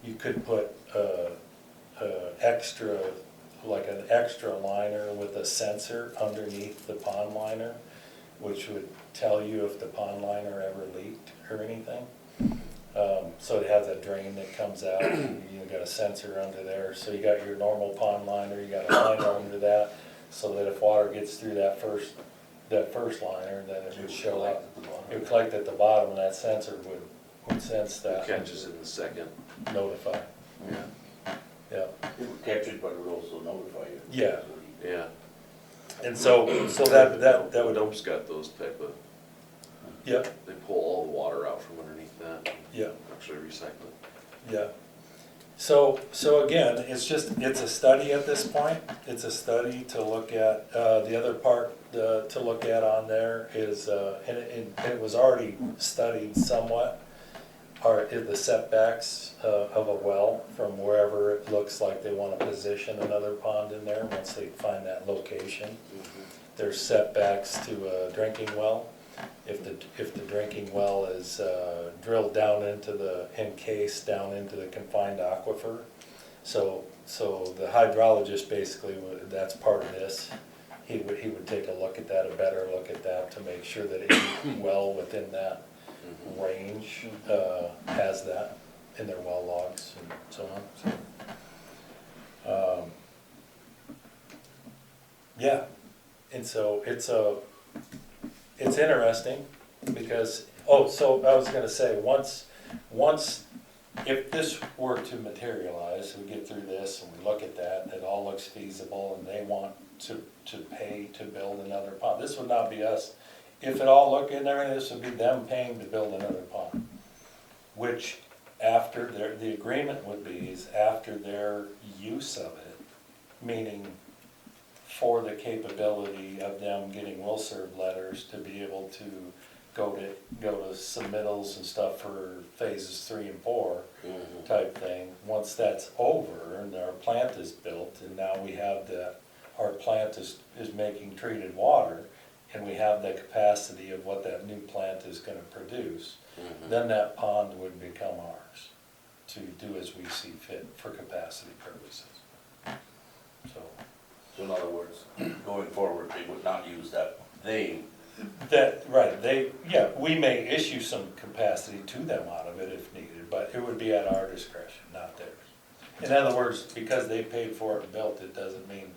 you could put extra, like an extra liner with a sensor underneath the pond liner, which would tell you if the pond liner ever leaked or anything. So it has a drain that comes out, you got a sensor under there, so you got your normal pond liner, you got a liner under that, so that if water gets through that first liner, then it would show up. It would collect at the bottom, and that sensor would sense that. Catches in the second. Notify, Yeah. yeah. It would catch it, but it would also notify you. Yeah. Yeah. And so that would, Dome's got those type of, yeah, they pull all the water out from underneath that, yeah. actually recycle it. Yeah. So again, it's a study at this point. It's a study to look at. The other part to look at on there is, and it was already studied somewhat, are the setbacks of a well from wherever it looks like they want to position another pond in there once they find that location. There's setbacks to a drinking well. If the drinking well is drilled down into encased down into the confined aquifer, so the hydrologist basically that's part of this. He would take a look at that, a better look at that, to make sure that any well within that range has that in their well logs and so on. So, yeah, and so it's interesting because, so I was gonna say, once, if this were to materialize, we get through this and we look at that, and it all looks feasible, and they want to pay to build another pond, this would not be us. If it all looked in there, this would be them paying to build another pond, which after the agreement would be is after their use of it, meaning for the capability of them getting will serve letters to be able to go to submittals and stuff for phases 3 and 4 type thing. Once that's over and our plant is built, and now we have our plant is making treated water, and we have the capacity of what that new plant is going to produce, then that pond would become ours to do as we see fit for capacity purposes. So in other words, going forward, they would not use that, We may issue some capacity to them out of it if needed, but it would be at our discretion, not theirs. In other words, because they paid for it and built it, doesn't mean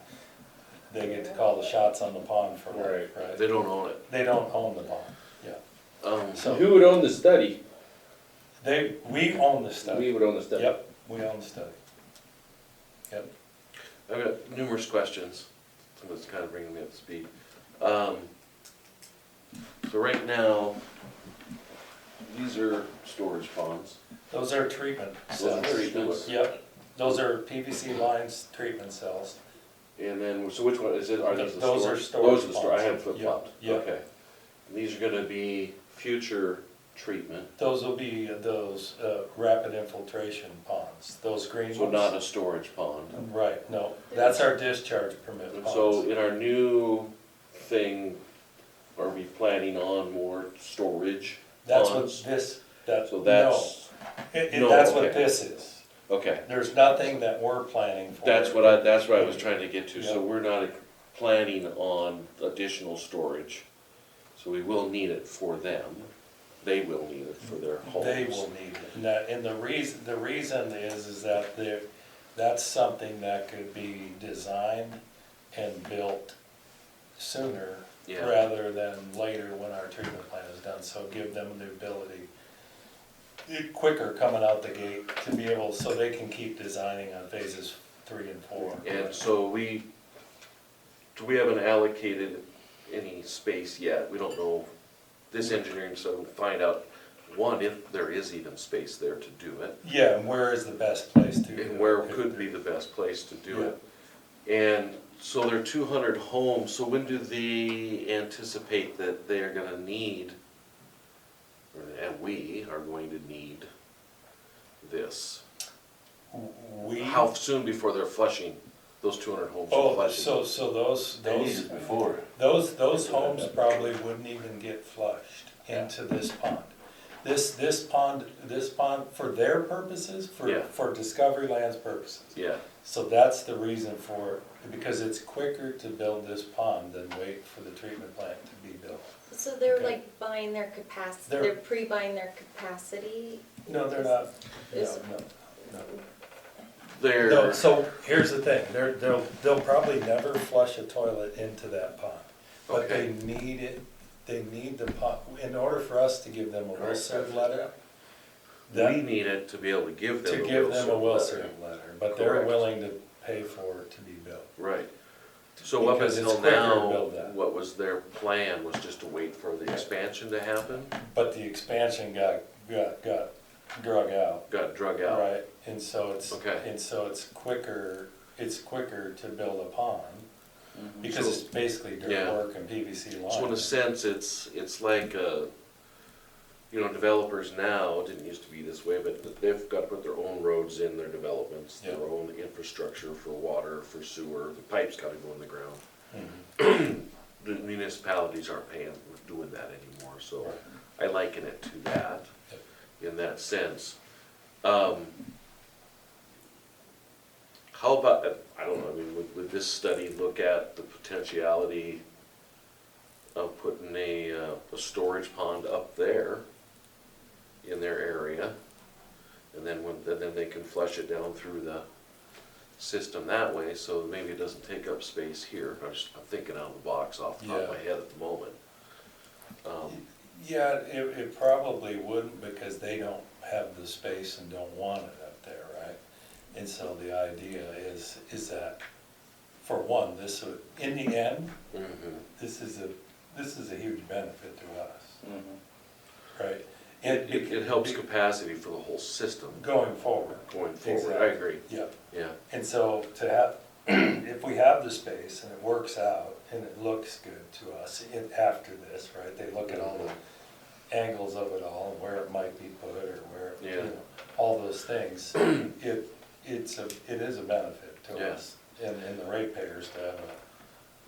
they get to call the shots on the pond for life, right? They don't own it. They don't own the pond, yeah. So who would own the study? We own the study. We would own the study. Yep, we own the study. Yep. I've got numerous questions, so that's kind of bringing me up to speed. So right now, these are storage ponds. Those are treatment cells. Those are treatments. Yep, those are PVC lines, treatment cells. And then, so which one is it? Are these the Those are storage? storage Those are the storage, I had ponds. flip flopped. Yeah, yeah. Okay. And these are gonna be future treatment, Those will be those rapid infiltration ponds, those green ones. so not a storage pond. Right, no, that's our discharge permit And ponds. so in our new thing, are we planning on more storage That's what ponds? this, So that's, no, that's what okay. this is. okay, There's nothing that we're planning for. that's what I was trying to get to, so Yeah. we're not planning on additional storage. So we will need it for them, they will need it for their homes. They will need it, and the reason is that that's something that could be designed and built sooner Yeah. rather than later when our treatment plan is done, so give them the ability quicker coming out the gate to be able, so they can keep designing on phases 3 and 4. And so we haven't allocated any space yet, we don't know, this engineering, so we'll find out, one, if there is even space there to do it, Yeah, and where is the best place to? and where could be the best place to do it. And so there are 200 homes, so when do they anticipate that they're gonna need, and we are going to need this? We. How soon before they're flushing, those 200 homes are Oh, flushing? so those, They need it before. those homes probably wouldn't even get flushed into this pond. This pond, for their purposes, Yeah. for Discovery Land's purposes. Yeah, So that's the reason for, because it's quicker to build this pond than wait for the treatment plant to be built. So they're Okay. like buying their capacity, They're- they're pre-buying their capacity? No, they're not, no, Is- no. they're. No, so here's the thing, they'll probably never flush a toilet into that pond. But they Okay. need it, they need the pond, in order for us to give them a will serve letter. We That, need it to be able to give them a to give them a will letter. serve letter, but they're Correct. willing to pay for it to be built. Right. So up Because it's until quicker to now, build that. what was their plan, was just to wait for the expansion to happen? But the expansion got drug out, Got drug out? right? And so Okay. it's quicker to build a pond, because So- it's basically dirt Yeah. work and PVC lines. So in a sense, it's like, developers now, it didn't used to be this way, but they've got to put their own roads in their developments, their Yeah. own infrastructure for water, for sewer, the pipes gotta go in the ground. Mhm. The municipalities aren't paying, doing that anymore, so Right. I liken it to that, in that sense. How about, I don't know, I mean, would this study look at the potentiality of putting a storage pond up there in their area? And then then they can flush it down through the system that way, so maybe it doesn't take up space here. I'm thinking out of the box off the top of my head at the moment. Yeah, it probably wouldn't, because they don't have the space and don't want it up there, right? And so the idea is that, for one, this would, in the end, Mhm. this is a huge benefit to us, Mm-hmm. right? It helps capacity for the whole system Going forward, going forward, I Exactly. agree, yeah. yeah. And so to have, if we have the space and it works out and it looks good to us after this, right? They look at all the angles of it all and where it might be put or where, Yeah. all those things. It is a benefit to Yeah. us and the ratepayers to have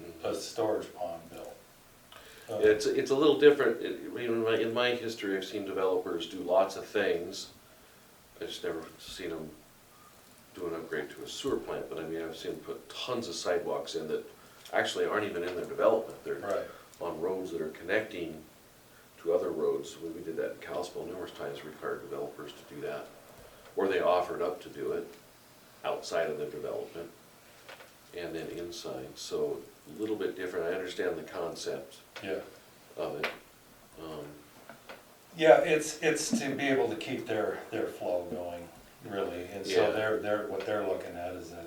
Mhm. a storage pond built. It's a little different, in my history, I've seen developers do lots of things. I've just never seen them do an upgrade to a sewer plant, but I mean, I've seen them put tons of sidewalks in that actually aren't even in their development. They're Right, on roads that are connecting to other roads. We did that in Kalispell numerous times, required developers to do that. Or they offered up to do it outside of their development and then inside, so a little bit different. I understand the concept yeah. of it. Yeah, it's to be able to keep their flow going, really, and so Yeah. what they're looking at is that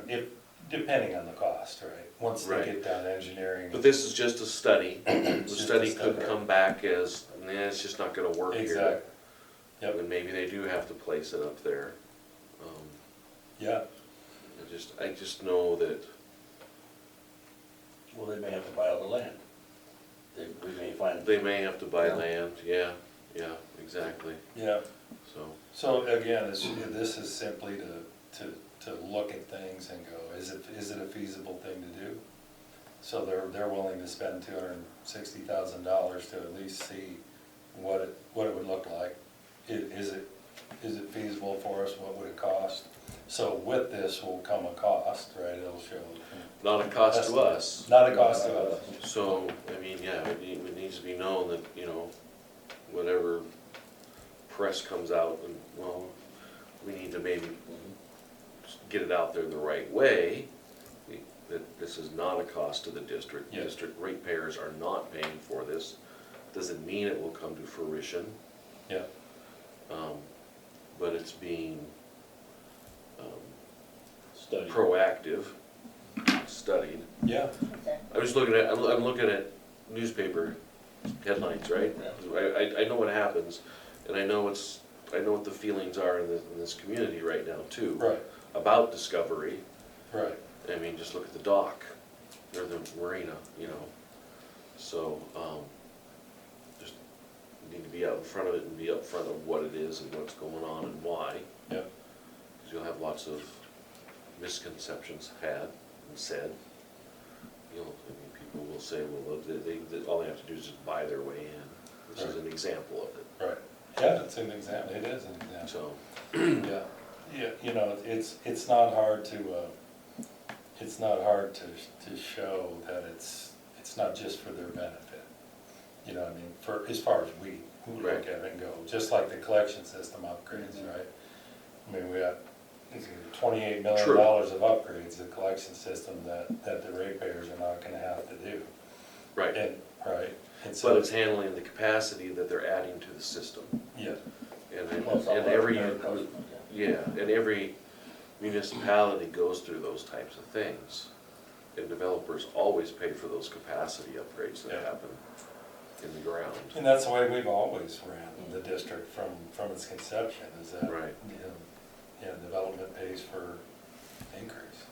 if, depending on the cost, right? Once they Right. get down to engineering. But this is just a study. The It's just a study could study. come back as and then it's just not gonna work here. Exactly. Yep. And maybe they do have to place it up there. Yeah, I just know that, Well, they may have to buy all the land. We may find. they may have to buy Yeah. land, yeah, exactly, yeah. so. So again, this is simply to look at things and go, is it a feasible thing to do? So they're willing to spend $260,000 to at least see what it would look like. Is it feasible for us? What would it cost? So with this will come a cost, right? It'll show. Not a cost to us, Not a cost to us. so, I mean, yeah, it needs to be known that, you know, whatever press comes out, and, well, we need to maybe get it out there the right way, that this is not a cost to the district. Yeah. District ratepayers are not paying for this, doesn't mean it will come to fruition, Yeah, but it's being Study. proactive, studied. yeah, I'm just looking at, I'm looking at newspaper headlines, right? I know what happens, and I know what the feelings are in this community right now too. right, About Discovery. right. I mean, just look at the dock, or the marina, you know. So, just need to be out in front of it and be up front of what it is and what's going on and why. Yep. Because you'll have lots of misconceptions had and said. I mean, people will say, well, all they have to do is just buy their way in. This is an example of it, Right, yeah, it's an example, it is an example. so. Yeah, you know, it's not hard to show that it's not just for their benefit. You know what I mean, for, as far as we look Right. at it and go, just like the collection system upgrades, right? I mean, we got $28 million True. of upgrades, the collection system that the ratepayers are not gonna have to do. Right, And, right, and so. but it's handling the capacity that they're adding to the system. Yeah, And Well, it's all and about every, merit customers, yeah, and every municipality goes through those types of things. And developers always pay for those capacity upgrades that Yeah. happen in the ground. and that's the way we've always ran the district from its conception, is that, Right. you know, yeah, development pays for increase.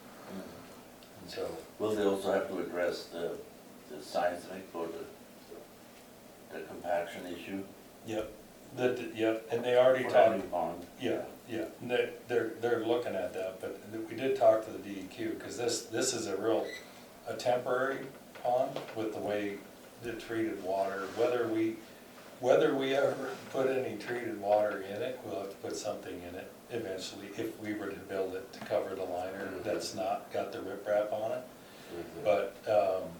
And so, Will they also have to address the seismic or the compaction issue? yep, yep, and they already For talked, New Pond? yeah, and they're looking at that, but we did talk to the DEQ, because this is a temporary pond with the way the treated water, whether we ever put any treated water in it, we'll have to put something in it eventually, if we were to build it to cover the liner that's not got the riprap on it. Mhm. But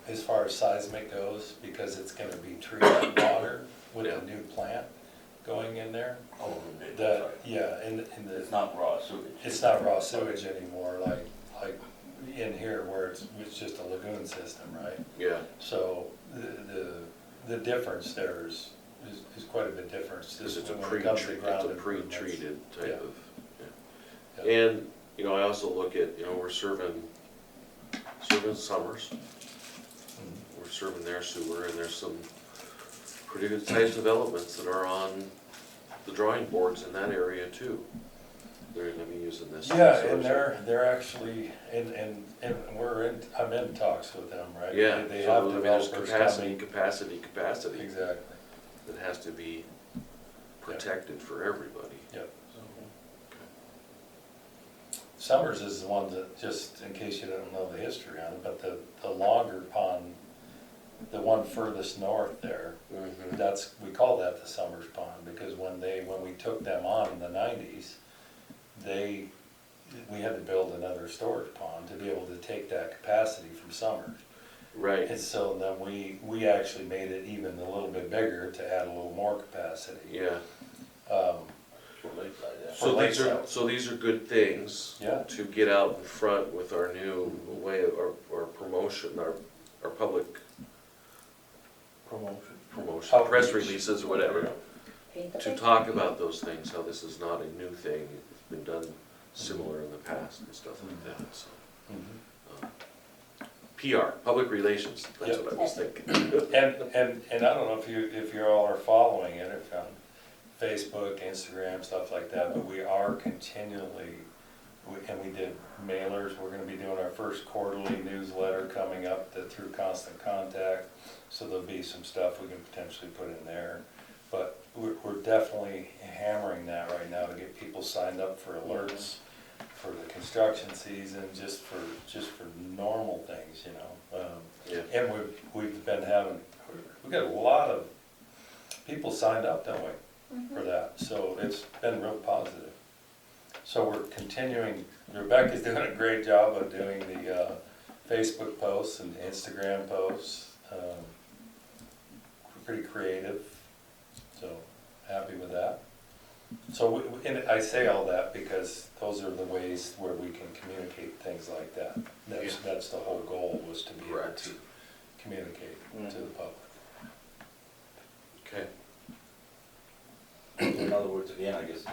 as far as seismic goes, because it's gonna be treated water with Yeah. the new plant going in there, Oh, okay, that, sorry. yeah, and It's not raw sewage. it's not raw sewage anymore, like in here where it's just a lagoon system, right? Yeah, So the difference there is quite a bit difference. because just it's a when it comes to ground improvements. pre-treated type Yeah. of, yeah. Yeah. And, you know, I also look at, you know, we're serving Summers, Mhm. we're serving their sewer, and there's some pretty good sized developments that are on the drawing boards in that area too. They're gonna be using this. Yeah, resource. and they're actually, and I'm in talks with them, right? Yeah, They so have I mean, there's developers coming. capacity Exactly, that has to be protected for everybody. yep. Summers is the one that, just in case you don't know the history on it, but the longer pond, the one furthest north there, Mhm. we call that the Summers Pond, because when we took them on in the 90s, we had to build another storage pond to be able to take that capacity from Summers. Right, And so then we actually made it even a little bit bigger to add a little more capacity. yeah. For Lakeside, yeah. So For these are, Lakeside. so these are good things. Yeah. To get out in front with our new way of, our promotion, our public promotion, press Outreach. releases or whatever. Paint the To picture. talk about those things, how this is not a new thing, it's been done similar in the past and stuff like that, so. Mhm. PR, public relations, that's Yep. what I was thinking. And I don't know if you all are following it, if on Facebook, Instagram, stuff like that, but we are continually, and we did mailers, we're gonna be doing our first quarterly newsletter coming up through Constant Contact, so there'll be some stuff we can potentially put in there. But we're definitely hammering that right now to get people signed up for alerts for the construction season, just for normal things, you know. Yeah. And we've been having, we got a lot of people signed up, don't we, for that, so it's been real positive. So we're continuing, Rebecca's doing a great job of doing the Facebook posts and Instagram posts. We're pretty creative, so happy with that. So, and I say all that because those are the ways where we can communicate things like that. That's the whole goal, was to be able Correct. to communicate to the public. Okay, In other words, again, I guess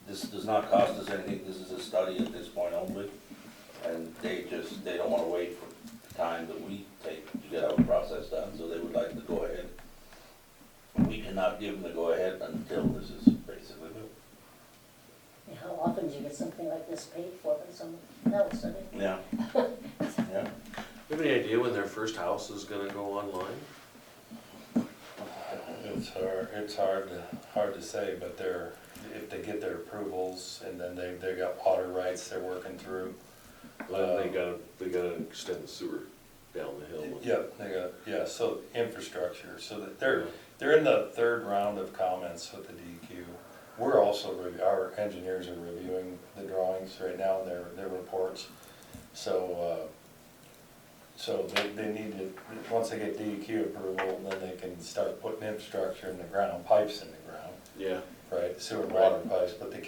this does not cost us anything, this is a study at this point only. And they don't wanna wait for the time that we take to get our process done, so they would like to go ahead. We cannot give them the go-ahead until this is basically done. And how often do you get something like this paid for by someone else? I mean, Yeah. Yeah. you have any idea when their first house is gonna go online? It's hard to say, but if they get their approvals, and then they got water rights they're working through. Well, they gotta extend the sewer down the hill. Yeah, so infrastructure, so that they're in the third round of comments with the DEQ. We're also, our engineers are reviewing the drawings right now, and their reports. So they need to, once they get DEQ approval, then they can start putting infrastructure in the ground, pipes in the ground, Yeah, right, sewer and water pipes, but you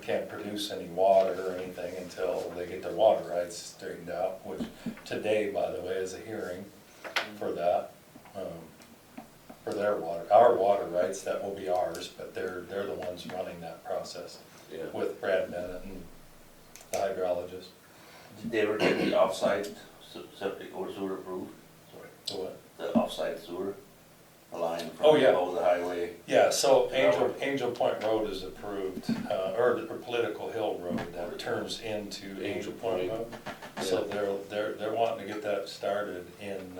can't produce any water or anything until they get their water rights straightened out, which today, by the way, is a hearing for that, for our water rights, that will be ours, but they're the ones running that process yeah. with Brad Bennett and the hydrologist. Did they ever get the off-site septic or sewer approved? Sorry. The what? The off-site sewer, the line Oh, from yeah. below the highway? Yeah, so Angel Point Road is approved, or the Political Hill Road that turns into Angel Point Road. So they're wanting to get that started in,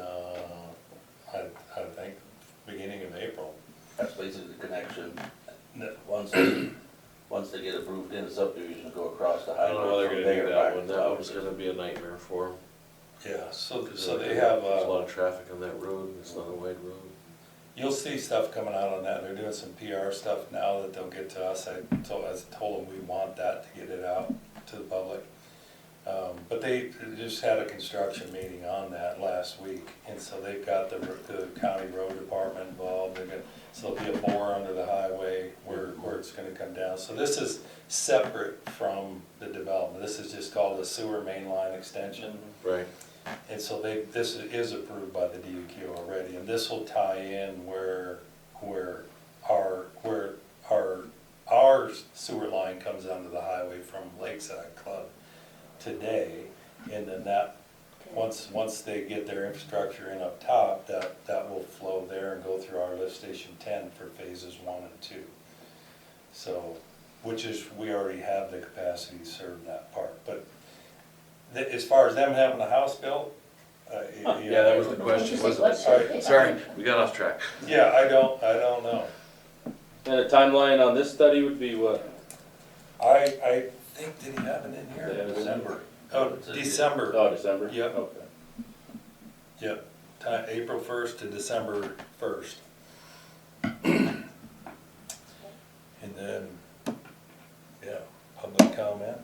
I think, beginning of April. That's basically the connection. No. Once they get approved in the subdivision, go across the I highway. don't know how they're from gonna do there that back one, to that one's Alberta. gonna be a nightmare for them. Yeah, so they have, There's a lot of traffic on that road, it's not a wide road. you'll see stuff coming out on that. They're doing some PR stuff now that they'll get to us. I told them we want that to get it out to the public. But they just had a construction meeting on that last week, and so they've got the county road department involved. So there'll be a bore under the highway where it's gonna come down. So this is separate from the development. This is just called a sewer main line extension. Right. And so this is approved by the DEQ already, and this will tie in where our sewer line comes onto the highway from Lakeside Club today, and then that, once they get their infrastructure in up top, that will flow there and go through our lift station 10 for phases 1 and 2. So, we already have the capacity to serve that part, but as far as them having a house built, Yeah, that was the question, wasn't it? Sorry, we got off track. Yeah, I don't know. And the timeline on this study would be what? I think, did he have it in here? Yeah. December. Oh, December. Oh, December? Yep. Okay. Yep, April 1st to December 1st. And then, yeah, public comment,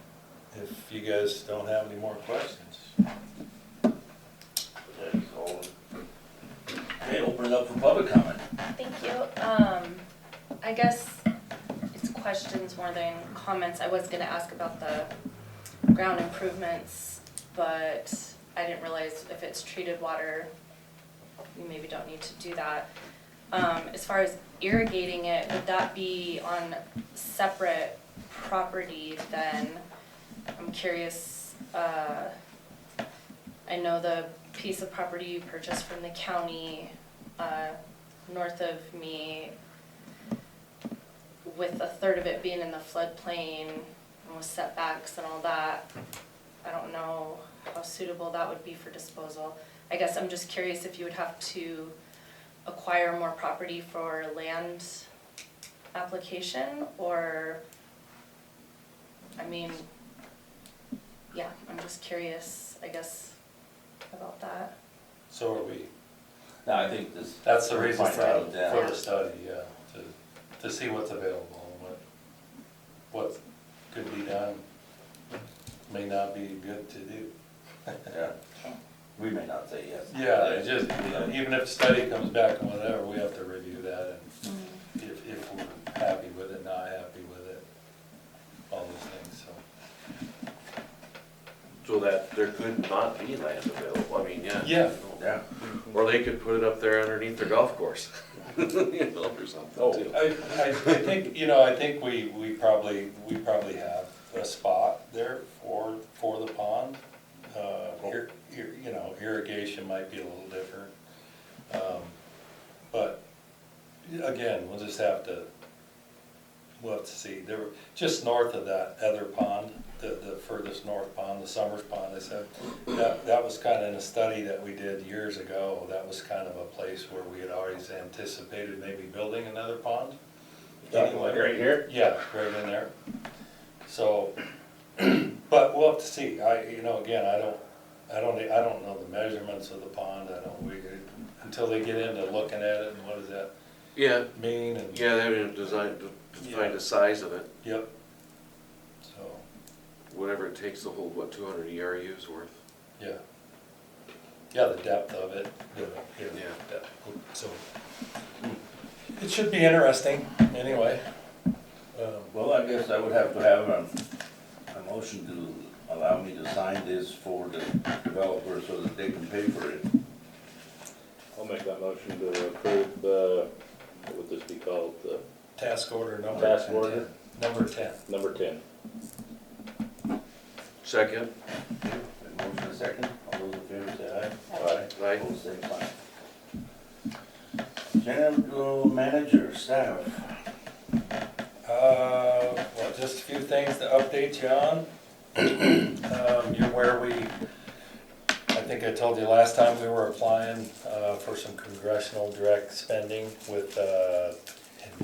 if you guys don't have any more questions. Okay, so, okay, open it up for public comment. Thank you. I guess it's questions more than comments. I was gonna ask about the ground improvements, but I didn't realize if it's treated water, you maybe don't need to do that. As far as irrigating it, would that be on separate property then? I'm curious, I know the piece of property you purchased from the county, north of me, with a third of it being in the floodplain and with setbacks and all that. I don't know how suitable that would be for disposal. I guess I'm just curious if you would have to acquire more property for land application, or, I mean, yeah, I'm just curious, I guess, about that. So are we. No, I think this. That's the reason Find out, for yeah. the study, yeah, to see what's available and what could be done. May not be good to do. Yeah, we may not say yes. Yeah, it just, even if the study comes back and whatever, we have to review that and if we're happy with it, not happy with it, all those things, so. So that there could not be land available, I mean, yeah. Yeah. Yeah, Or they could put it up there underneath their golf course, you know, or something too. I think, I think we probably have a spot there for the pond. Irrigation might be a little different. But again, we'll have to see. There were, just north of that other pond, the furthest north pond, the Summers Pond, they said, that was kind of in a study that we did years ago. That was kind of a place where we had always anticipated maybe building another pond. Like right here? Yeah, right in there. So, but we'll have to see. Again, I don't know the measurements of the pond. Until they get into looking at it and what does that Yeah, mean and. yeah, they haven't designed to find the size of it, Yep. So, whatever it takes to hold, what, 200 ERUs worth? yeah. Yeah, the depth of it. Yeah. Depth. So, it should be interesting, anyway. well, I guess I would have to have a motion to allow me to sign this for the developer so that they can pay for it. I'll make that motion to approve, what would this be called, the Task order number. task order, Number 10. number 10. Second? Okay, motion and second, all those in favor say aye. Aye. Opposed, same sign. General manager, staff. Well, just a few things to update you on. You're where I think I told you last time we were applying for some congressional direct spending with, and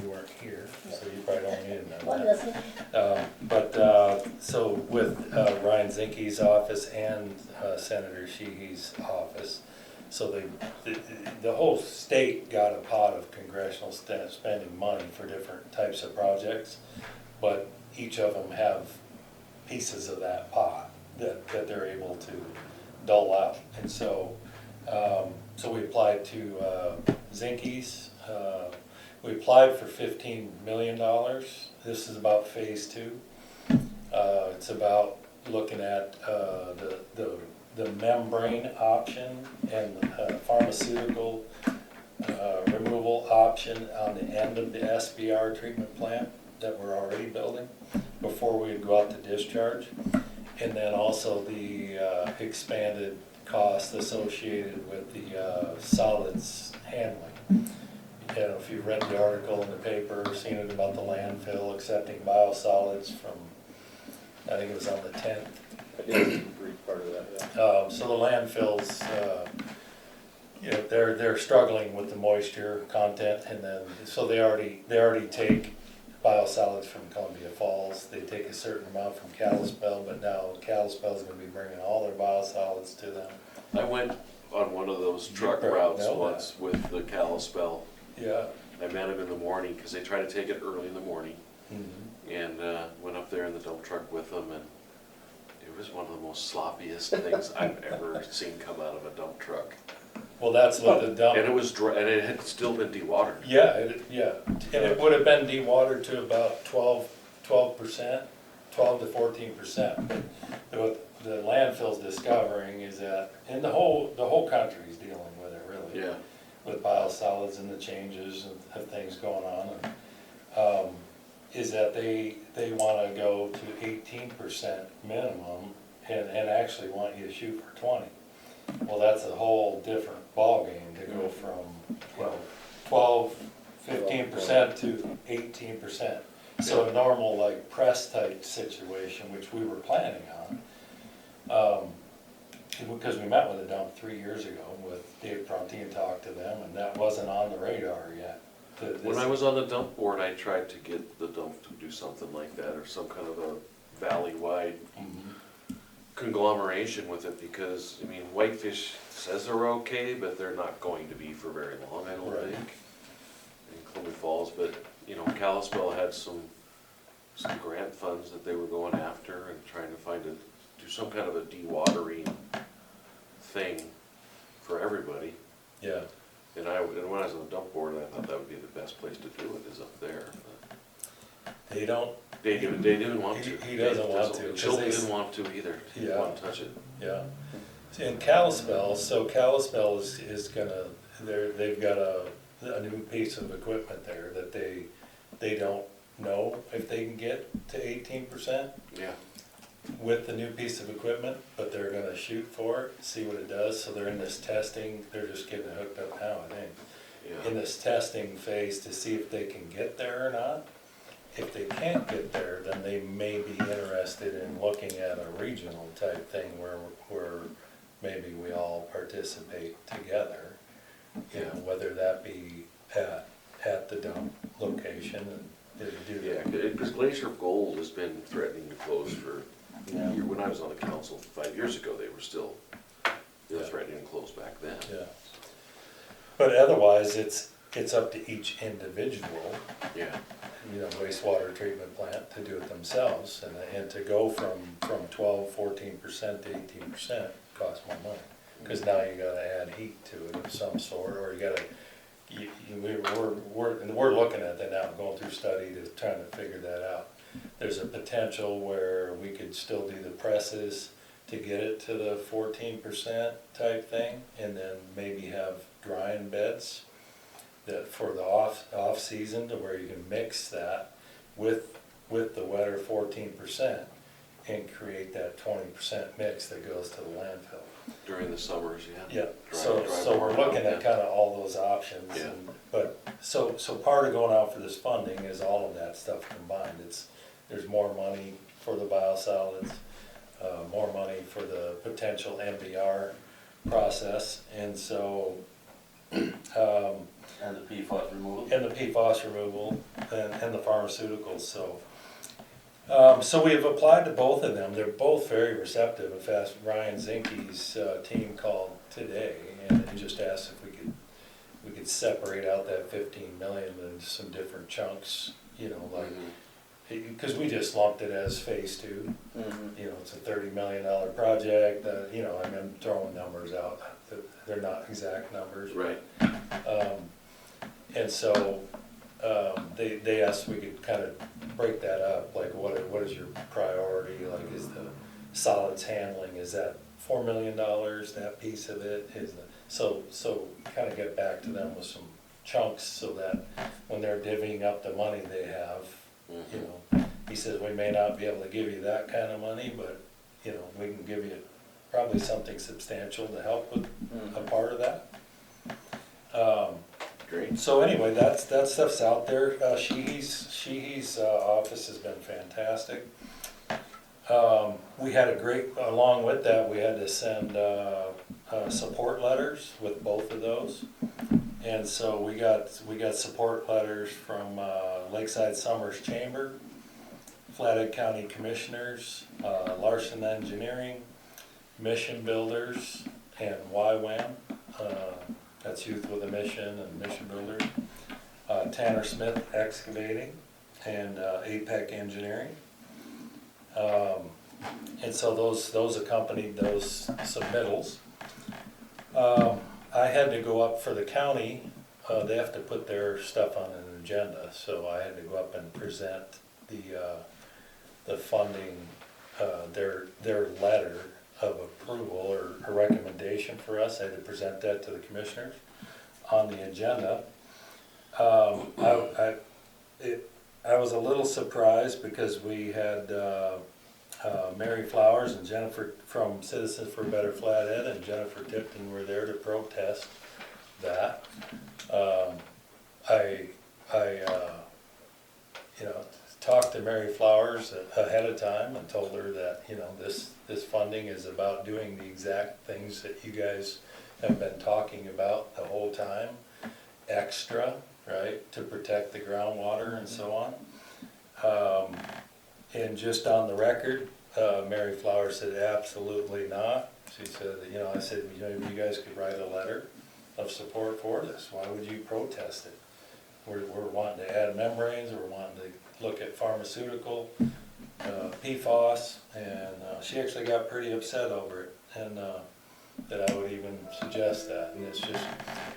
you weren't here, so you probably don't need to know What that. is it? So with Ryan Zinke's office and Senator Sheehy's office, so the whole state got a pot of congressional spending money for different types of projects, but each of them have pieces of that pot that they're able to dole out. And so, so we applied to Zinke's. We applied for $15 million. This is about phase 2. It's about looking at the membrane option and the pharmaceutical removal option on the end of the SBR treatment plant that we're already building before we would go out to discharge. And then also the expanded cost associated with the solids handling. If you've read the article in the paper, seen it about the landfill accepting biosolids from, I think it was on the 10th. I did read part of that, yeah. So the landfills, they're struggling with the moisture content, and then, so they already take biosolids from Columbia Falls. They take a certain amount from Kalispell, but now Kalispell's gonna be bringing all their biosolids to them. I went on one of those truck You routes know once with the Kalispell. Yeah. I met them in the morning, because they try to take it early in the morning, Mhm. and went up there in the dump truck with them, and it was one of the most sloppiest things I've ever seen come out of a dump truck. Well, that's what the dump. And it was dry, and it had still been dewatered. Yeah, and it would have been dewatered to about 12%, 12 to 14%. But what the landfill's discovering is that, and the whole country's dealing with it really. Yeah. With biosolids and the changes of things going on, is that they wanna go to 18% minimum and actually want you to shoot for 20. Well, that's a whole different ballgame to go from 15% to 18%. So a normal like press type situation, which we were planning on, because we met with a dump 3 years ago with Dave Prunty and talked to them, and that wasn't on the radar yet. When I was on the dump board, I tried to get the dump to do something like that, or some kind of a valley-wide conglomeration with it, because, I mean, Whitefish says they're okay, but they're not going to be for very long, I don't Right. think, in Columbia Falls, but, you know, Kalispell had some grant funds that they were going after and trying to do some kind of a dewatering thing for everybody. Yeah, And when I was on the dump board, I thought that would be the best place to do it, is up there. But they don't, they didn't want to. He doesn't want to, 'cause Chilton they- didn't want to either, Yeah. didn't want to touch it. yeah. In Kalispell, so Kalispell is gonna, they've got a new piece of equipment there that they don't know if they can get to 18% Yeah, with the new piece of equipment, but they're gonna shoot for it, see what it does, so they're in this testing, they're just getting it hooked up now, I think. In yeah, this testing phase to see if they can get there or not. If they can't get there, then they may be interested in looking at a regional type thing where maybe we all participate together. You know, whether that be at the dump location and do yeah, that. because Glacier Gold has been threatening to close for, Yeah. when I was on the council 5 years ago, they were Yeah. threatening to close back then. Yeah. But otherwise, it's up to each individual, Yeah, you know, wastewater treatment plant to do it themselves, and to go from 12, 14% to 18% costs more money. Cause now you gotta add heat to it of some sort, or you gotta, we're looking at that now, going through study to trying to figure that out. There's a potential where we could still do the presses to get it to the 14% type thing, and then maybe have drying beds that for the off season, to where you can mix that with the wetter 14% and create that 20% mix that goes to the landfill. during the summers, yeah. Yeah, Dry- so dry we're warm, looking at yeah. kinda all those options. Yeah. But, so part of going out for this funding is all of that stuff combined. There's more money for the biosolids, more money for the potential MBR process, and so, And the PFAS removal? and the PFAS removal, and the pharmaceuticals, so. So we have applied to both of them, they're both very receptive. In fact, Ryan Zinke's team called today and just asked if we could separate out that 15 million into some different chunks, you know, like, because we just lumped it as phase 2. You know, it's a $30 million project, you know, I mean, I'm throwing numbers out, they're not exact numbers. Right, And so, they asked if we could kind of break that up, like what is your priority, like is the solids handling, is that $4 million, that piece of it, is the, so kind of get back to them with some chunks, so that when they're divvying up the money they have, you know, he says, we may not be able to give you that kind of money, but, you know, we can give you probably something substantial to help with a part of that. great. So anyway, that stuff's out there. Sheehy's office has been fantastic. We had a great, along with that, we had to send support letters with both of those. And so we got support letters from Lakeside Summers Chamber, Flathead County Commissioners, Larson Engineering, Mission Builders, and YWAM. That's Youth with a Mission and Mission Builders. Tanner Smith Excavating, and APEC Engineering. And so those accompanied those submittals. I had to go up for the county, they have to put their stuff on an agenda, so I had to go up and present the funding, their letter of approval or a recommendation for us. I had to present that to the commissioners on the agenda. I was a little surprised because we had Mary Flowers and Jennifer from Citizens for a Better Flathead and Jennifer Tipton were there to protest that. You know, talked to Mary Flowers ahead of time and told her that, you know, this funding is about doing the exact things that you guys have been talking about the whole time, extra, right, to protect the groundwater and so on. And just on the record, Mary Flowers said absolutely not. She said, you know, I said, you know, you guys could write a letter of support for this. Why would you protest it? We're wanting to add membranes, we're wanting to look at pharmaceutical, PFAS, and she actually got pretty upset over it, and that I would even suggest that. And it's just,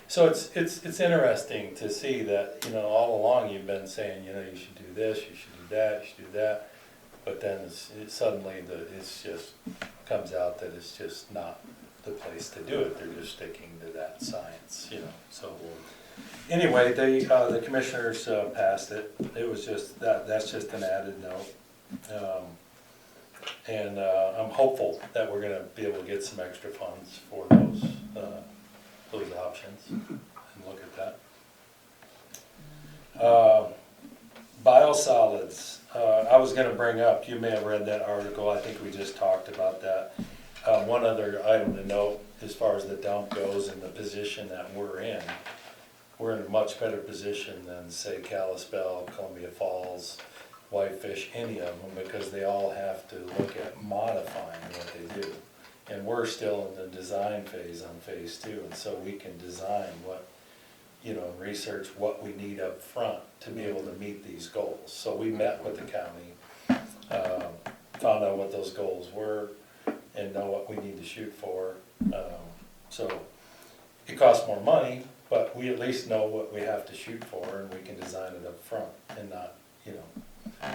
so it's interesting to see that, you know, all along you've been saying, you know, you should do this, you should do that, you should do that, but then suddenly it's just comes out that it's just not the place to do it. They're just sticking to that science, you know. So anyway, the commissioners passed it. It was just that's just an added note. And I'm hopeful that we're gonna be able to get some extra funds for those options and look at that. Biosolids, I was gonna bring up, you may have read that article, I think we just talked about that. One other item to note, as far as the dump goes and the position that we're in a much better position than, say, Kalispell, Columbia Falls, Whitefish, any of them, because they all have to look at modifying what they do. And we're still in the design phase on phase 2, and so we can design what, you know, research what we need up front to be able to meet these goals. So we met with the county, found out what those goals were, and know what we need to shoot for. So it costs more money, but we at least know what we have to shoot for, and we can design it up front and not, you know,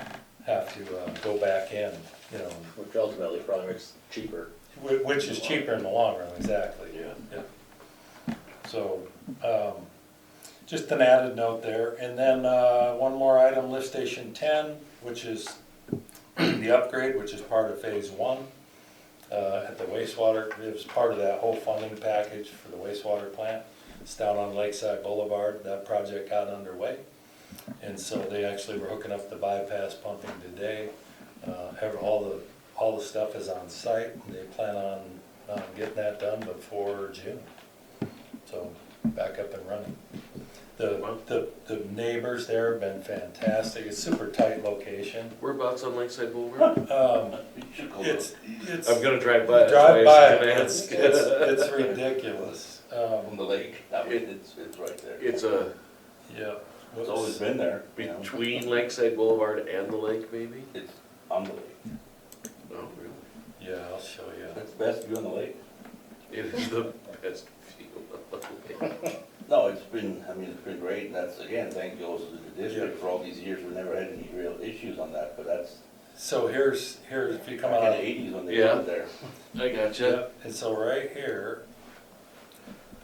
have to go back in, you know. Which ultimately probably makes it cheaper. Which is cheaper in the long run, exactly. Yeah. So, just an added note there. And then one more item, lift station 10, which is the upgrade, which is part of phase 1 at the wastewater. It was part of that whole funding package for the wastewater plant. It's down on Lakeside Boulevard. That project got underway. And so they actually were hooking up the bypass pumping today. All the stuff is on site, and they plan on getting that done before June. So back up and running. The neighbors there have been fantastic. It's super tight location. Whereabouts on Lakeside Boulevard? It's I'm gonna drive by. drive by it. That's why I was It's ridiculous. From the lake, I mean, it's right there. It's a Yeah. It's always been there. you know. between Lakeside Boulevard and the lake, maybe? It's on the lake. Oh, really? Yeah, I'll show you. It's the best view on the lake. It is the best view of the lake. No, it's been great, and that's, again, thank you also to the district for all these years, we never had any real issues on that, but that's So here's if you come back in out. the 80s when they Yeah. lived there. I gotcha. Yep, and so right here,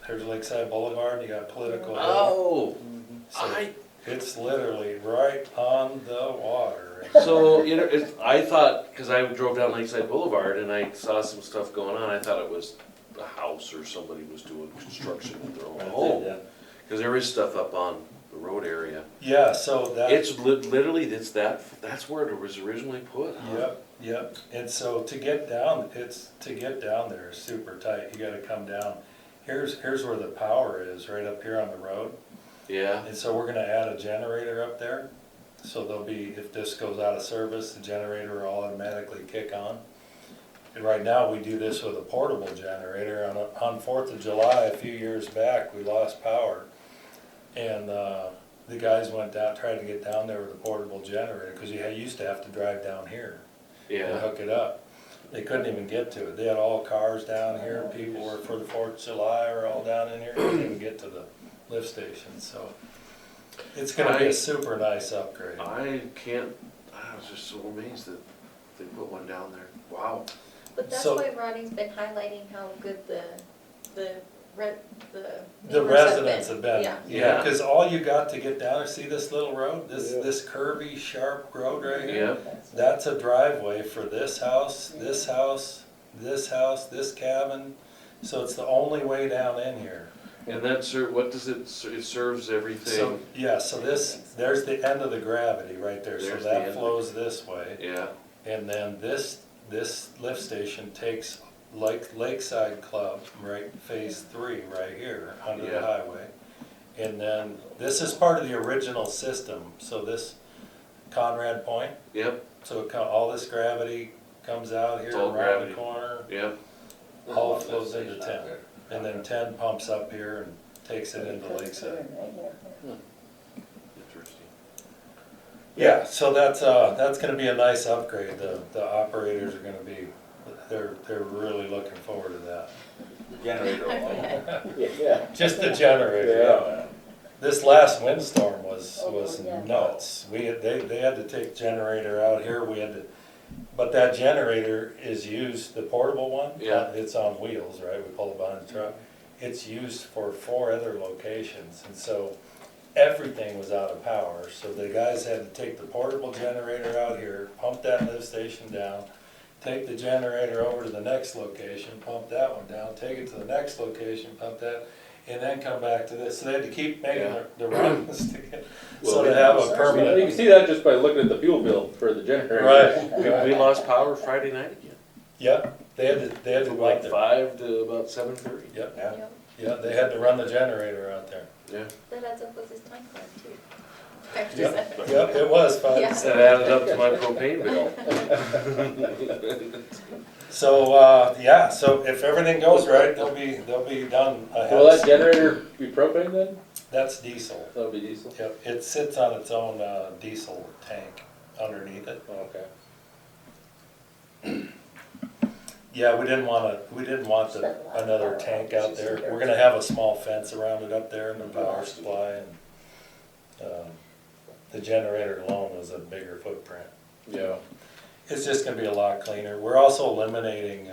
there's Lakeside Boulevard, you got Political Hill. Oh, So I, it's literally right on the water. so, you know, I thought, cause I drove down Lakeside Boulevard and I saw some stuff going on, I thought it was a house or somebody was doing construction in their own That's it, home. yeah. Cause there is stuff up on the road area. Yeah, so that. It's literally, that's where it was originally put, huh? Yep, and so to get down there, is super tight, you gotta come down. Here's where the power is, right up here on the road. Yeah, And so we're gonna add a generator up there. So there'll be, if this goes out of service, the generator will automatically kick on. And right now, we do this with a portable generator. On 4th of July, a few years back, we lost power. And the guys went down, tried to get down there with a portable generator, because you used to have to drive down here and yeah. hook it up. They couldn't even get to it. They had all cars down here, people were for the 4th of July were all down in here, couldn't even get to the lift station, so. It's gonna be a super nice upgrade. I was just so amazed that they put one down there. Wow. But that's So- why Ronnie's been highlighting how good the the. The neighbors residents have been, Yeah. yeah, cause all you got to get down there, see this little road, this curvy, sharp road right here? Yeah, That's a driveway for this house, this house, this house, this cabin, so it's the only way down in here. and what does it serves everything, So, yeah, so there's the end of the gravity right there, so There's the end that of flows this way. yeah, And then this lift station takes Lakeside Club, right, phase 3, right here, under the Yeah. highway. And then, this is part of the original system, so this Conrad Point, yep, so all this gravity comes out here It's all around gravity. the corner, yep, all flows into 10. And then 10 pumps up here and takes it into Lakeside. interesting. Yeah, so that's gonna be a nice upgrade, the operators are gonna be, they're really looking forward to that. The generator. Yeah. Just the generator, yeah. This last windstorm was nuts. They had to take generator out here, but that generator is used, the portable one. Yeah. It's on wheels, right, we pull it behind the truck. It's used for 4 other locations, and so everything was out of power. So the guys had to take the portable generator out here, pump that lift station down, take the generator over to the next location, pump that one down, take it to the next location, pump that, and then come back to this. So they had to keep making Yeah. the runs to get, Well, so we- to have a You can permanent. see that just by looking at the fuel bill for the generator. Right. We lost power Friday night again, Yeah, they had to from go out like there. 5 to about 7:30. Yep, Yep. yeah, they had to run the generator out there. Yeah, That adds up with his time card too. Yep, it was fun. Yeah. that added up to my propane bill. So, yeah, so if everything goes right, they'll be done ahead. Will that generator be propane then? That's diesel. That'll be diesel? Yep, it sits on its own diesel tank underneath it. Oh, okay. Yeah, we didn't want another tank out there. We're gonna have a small fence around it up there and the power supply, and the generator alone was a bigger footprint. Yeah. It's just gonna be a lot cleaner. We're also eliminating,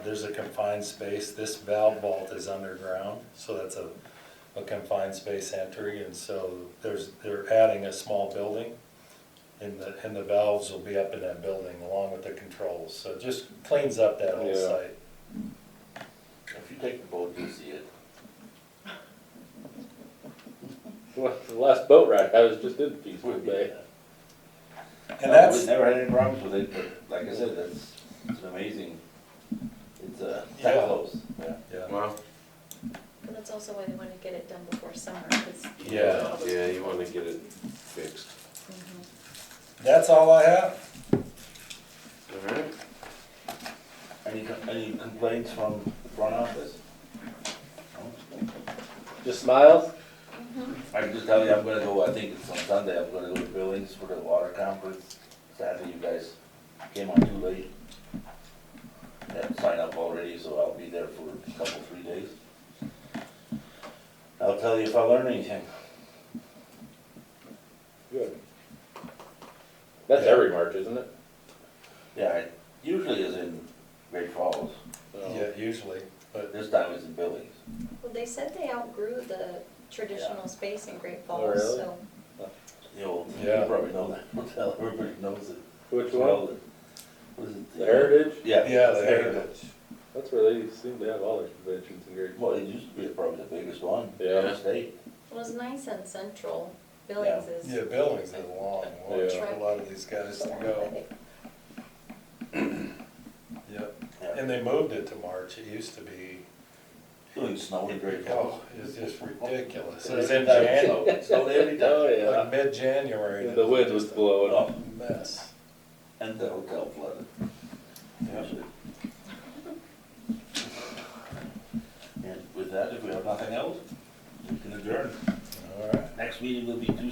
there's a confined space. This valve vault is underground, so that's a confined space entry, and so they're adding a small building, and the valves will be up in that building along with the controls, so it just cleans up that whole Yeah. site. If you take the boat, you'll see it. Well, the last boat ride, I was just in Peaceful Bay. And that's, We've never had any problems with it, but like I said, it's an amazing, it's that Yeah. close. Yeah. yeah, Wow, But that's also why they wanna get it done before summer, cause. Yeah. yeah, you wanna get it fixed. that's all I have. Alright, Any complaints from the front office? No? Just smiles? I can just tell you, I'm gonna go, I think it's on Sunday, I'm gonna go to Billings for the water conference. Sadly, you guys came on too late. I had to sign up already, so I'll be there for a couple, 3 days. I'll tell you if I learn anything. Good. That's every March, isn't it? Yeah, it usually is in Great Falls, Oh. Yeah, usually, but this time it's in Billings. Well, they said they outgrew the traditional space in Great Oh, Falls, really? so. The old, you Yeah. probably know that hotel, everybody knows it. Which Well, one? what is it? The Heritage? Yeah. yeah, the Heritage. That's where they seem to have all their conventions in Great. Well, it used to be probably the biggest one Yeah. in the state. It was nice and central. Billings is. Yeah, Billings is a long way Yeah. for a lot of these guys to go. Yep, Yeah. and they moved it to March. It used to be, Doing snow in Great Falls. oh, it was just ridiculous. It So was in every time it January, snowed, it snowed every time. Oh, yeah. like mid-January. The wind was blowing. Oh, Mess. and the hotel flooded. Yep. And with that, if we have nothing else, we can adjourn. All right. Next meeting will be Tuesday.